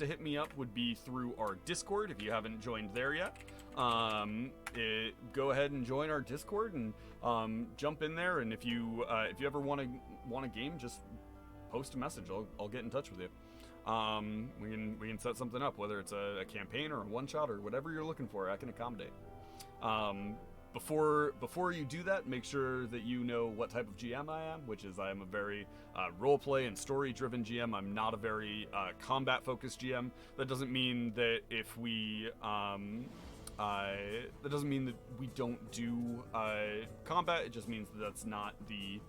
hit me up would be through our Discord if you haven't joined there yet. Go ahead and join our Discord and jump in there. And if you ever want a game, just post a message. I'll get in touch with you. We can set something up, whether it's a campaign or a one shot or whatever you're looking for. I can accommodate. Before you do that, make sure that you know what type of GM I am, which is I am a very roleplay and story-driven GM. I'm not a very combat-focused GM. That doesn't mean that if we that doesn't mean that we don't do combat. It just means that that's not the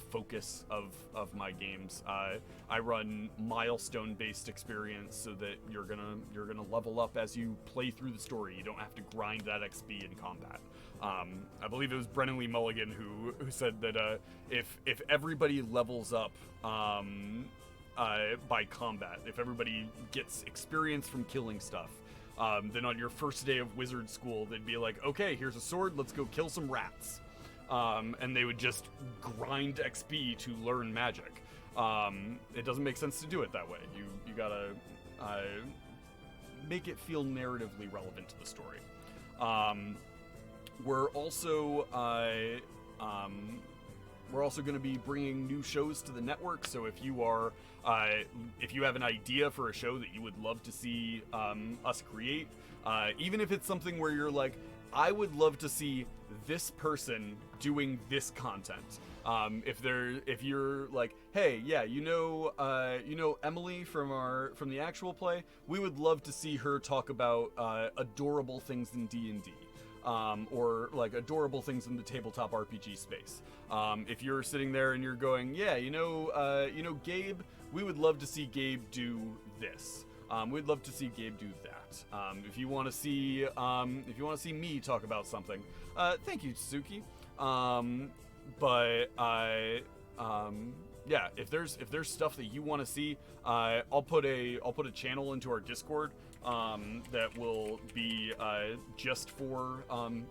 focus of my games. I run milestone-based experience so that you're gonna level up as you play through the story. You don't have to grind that XP in combat. I believe it was Brennan Lee Mulligan who said that if everybody levels up by combat, if everybody gets experience from killing stuff, then on your first day of wizard school, they'd be like, okay, here's a sword, let's go kill some rats. And they would just grind XP to learn magic. It doesn't make sense to do it that way. You gotta make it feel narratively relevant to the story. We're also going to be bringing new shows to the network. So if you have an idea for a show that you would love to see us create, even if it's something where you're like, I would love to see this person doing this content. If you're like, hey, yeah, you know Emily from the actual play, we would love to see her talk about adorable things in D&D. Or like adorable things in the tabletop RPG space. If you're sitting there and you're going, yeah, you know Gabe, we would love to see Gabe do this. We'd love to see Gabe do that. If you want to see me talk about something, thank you, Suki. Yeah, if there's stuff that you want to see, I'll put a channel into our Discord that will be just for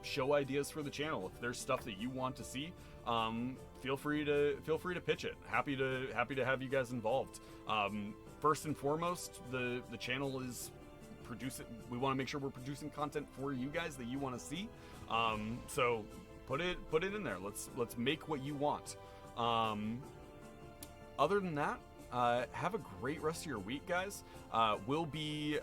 show ideas for the channel. If there's stuff that you want to see, feel free to pitch it. Happy to have you guys involved. First and foremost, the channel is producing. We want to make sure we're producing content for you guys that you want to see. So put it in there. Let's make what you want. Other than that, have a great rest of your week, guys. We'll be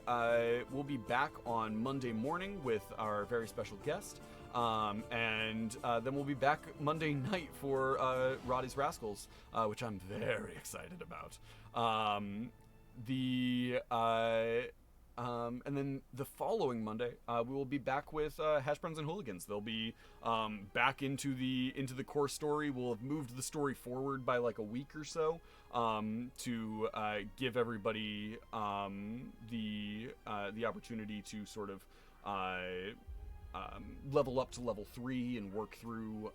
back on Monday morning with our very special guest, and then we'll be back Monday night for Roddy's Rascals, which I'm very excited about. And then the following Monday, we will be back with Hash Browns and Hooligans. They'll be back into the core story. We'll have moved the story forward by like a week or so to give everybody the opportunity to sort of level up to level 3 and work through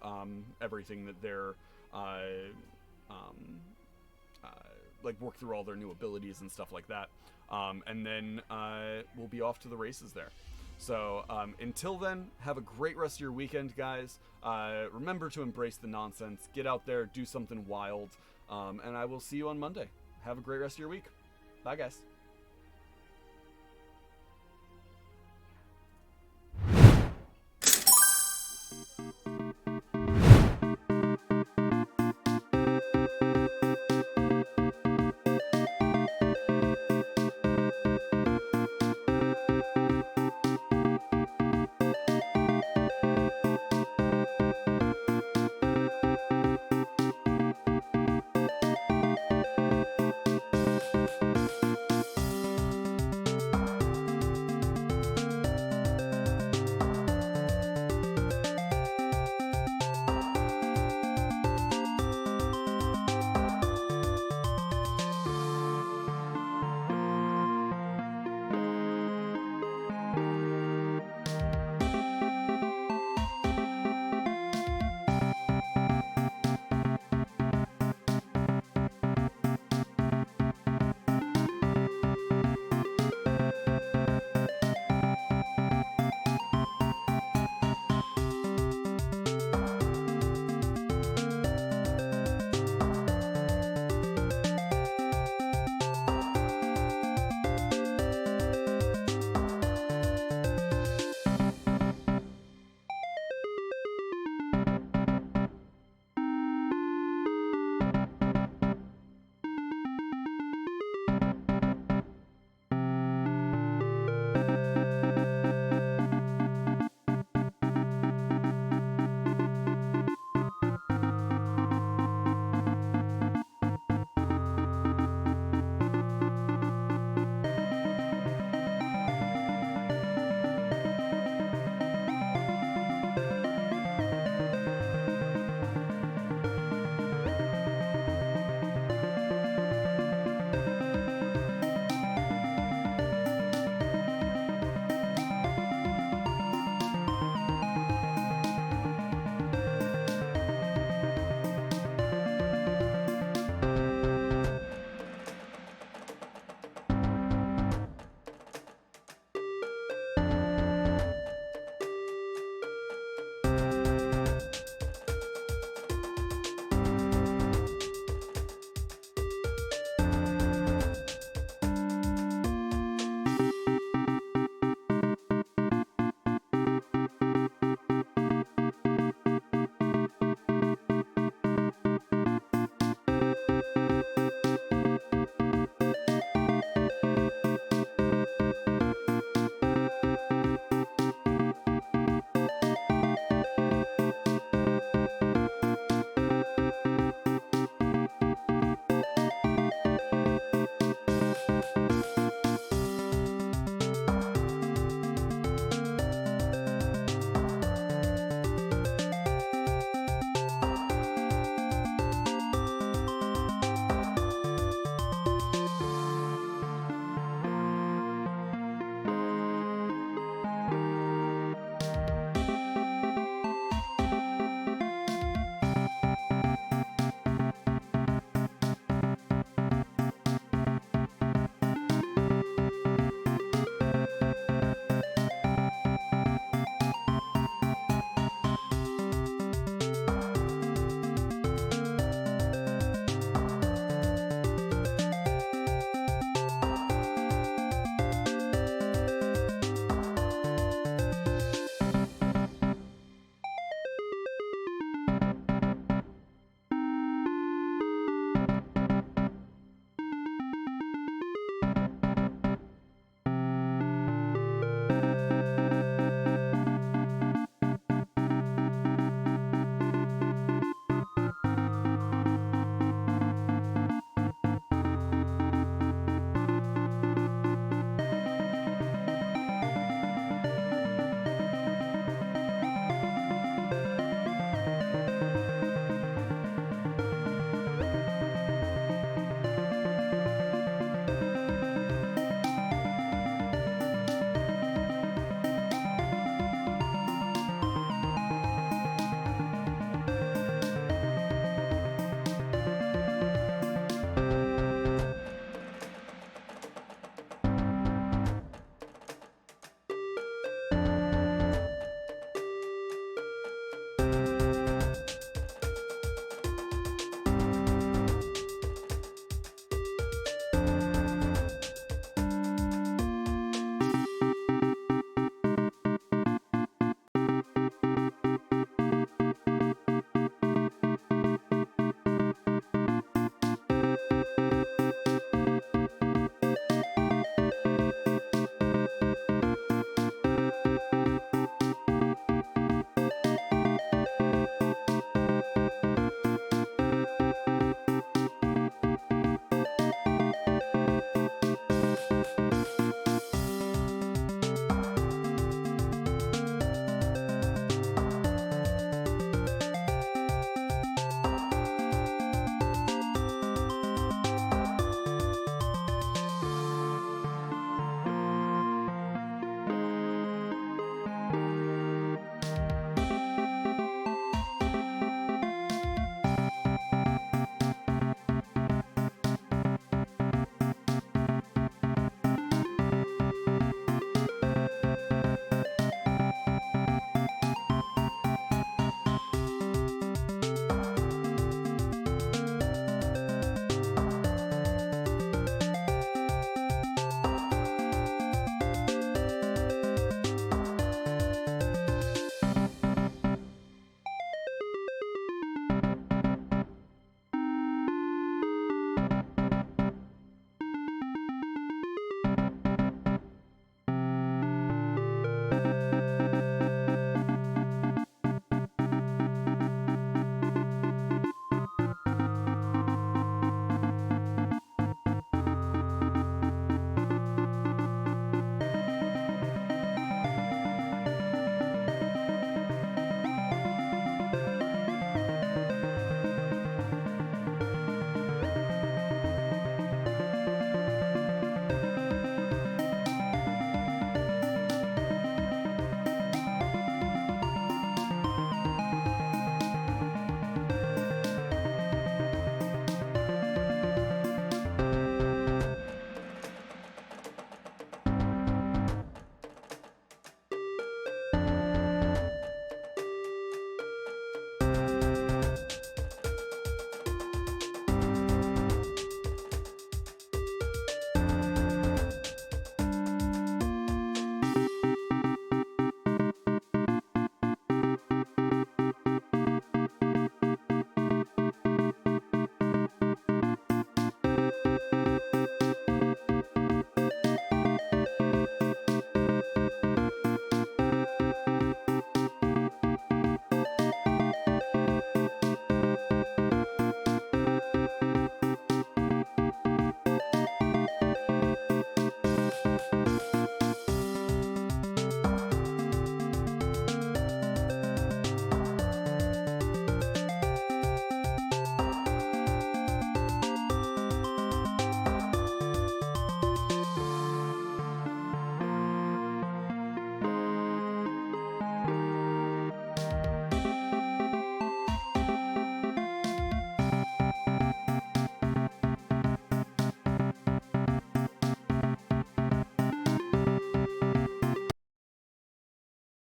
everything that they're like work through all their new abilities and stuff like that. And then we'll be off to the races there. So until then, have a great rest of your weekend, guys. Remember to embrace the nonsense. Get out there, do something wild. And I will see you on Monday. Have a great rest of your week. Bye, guys.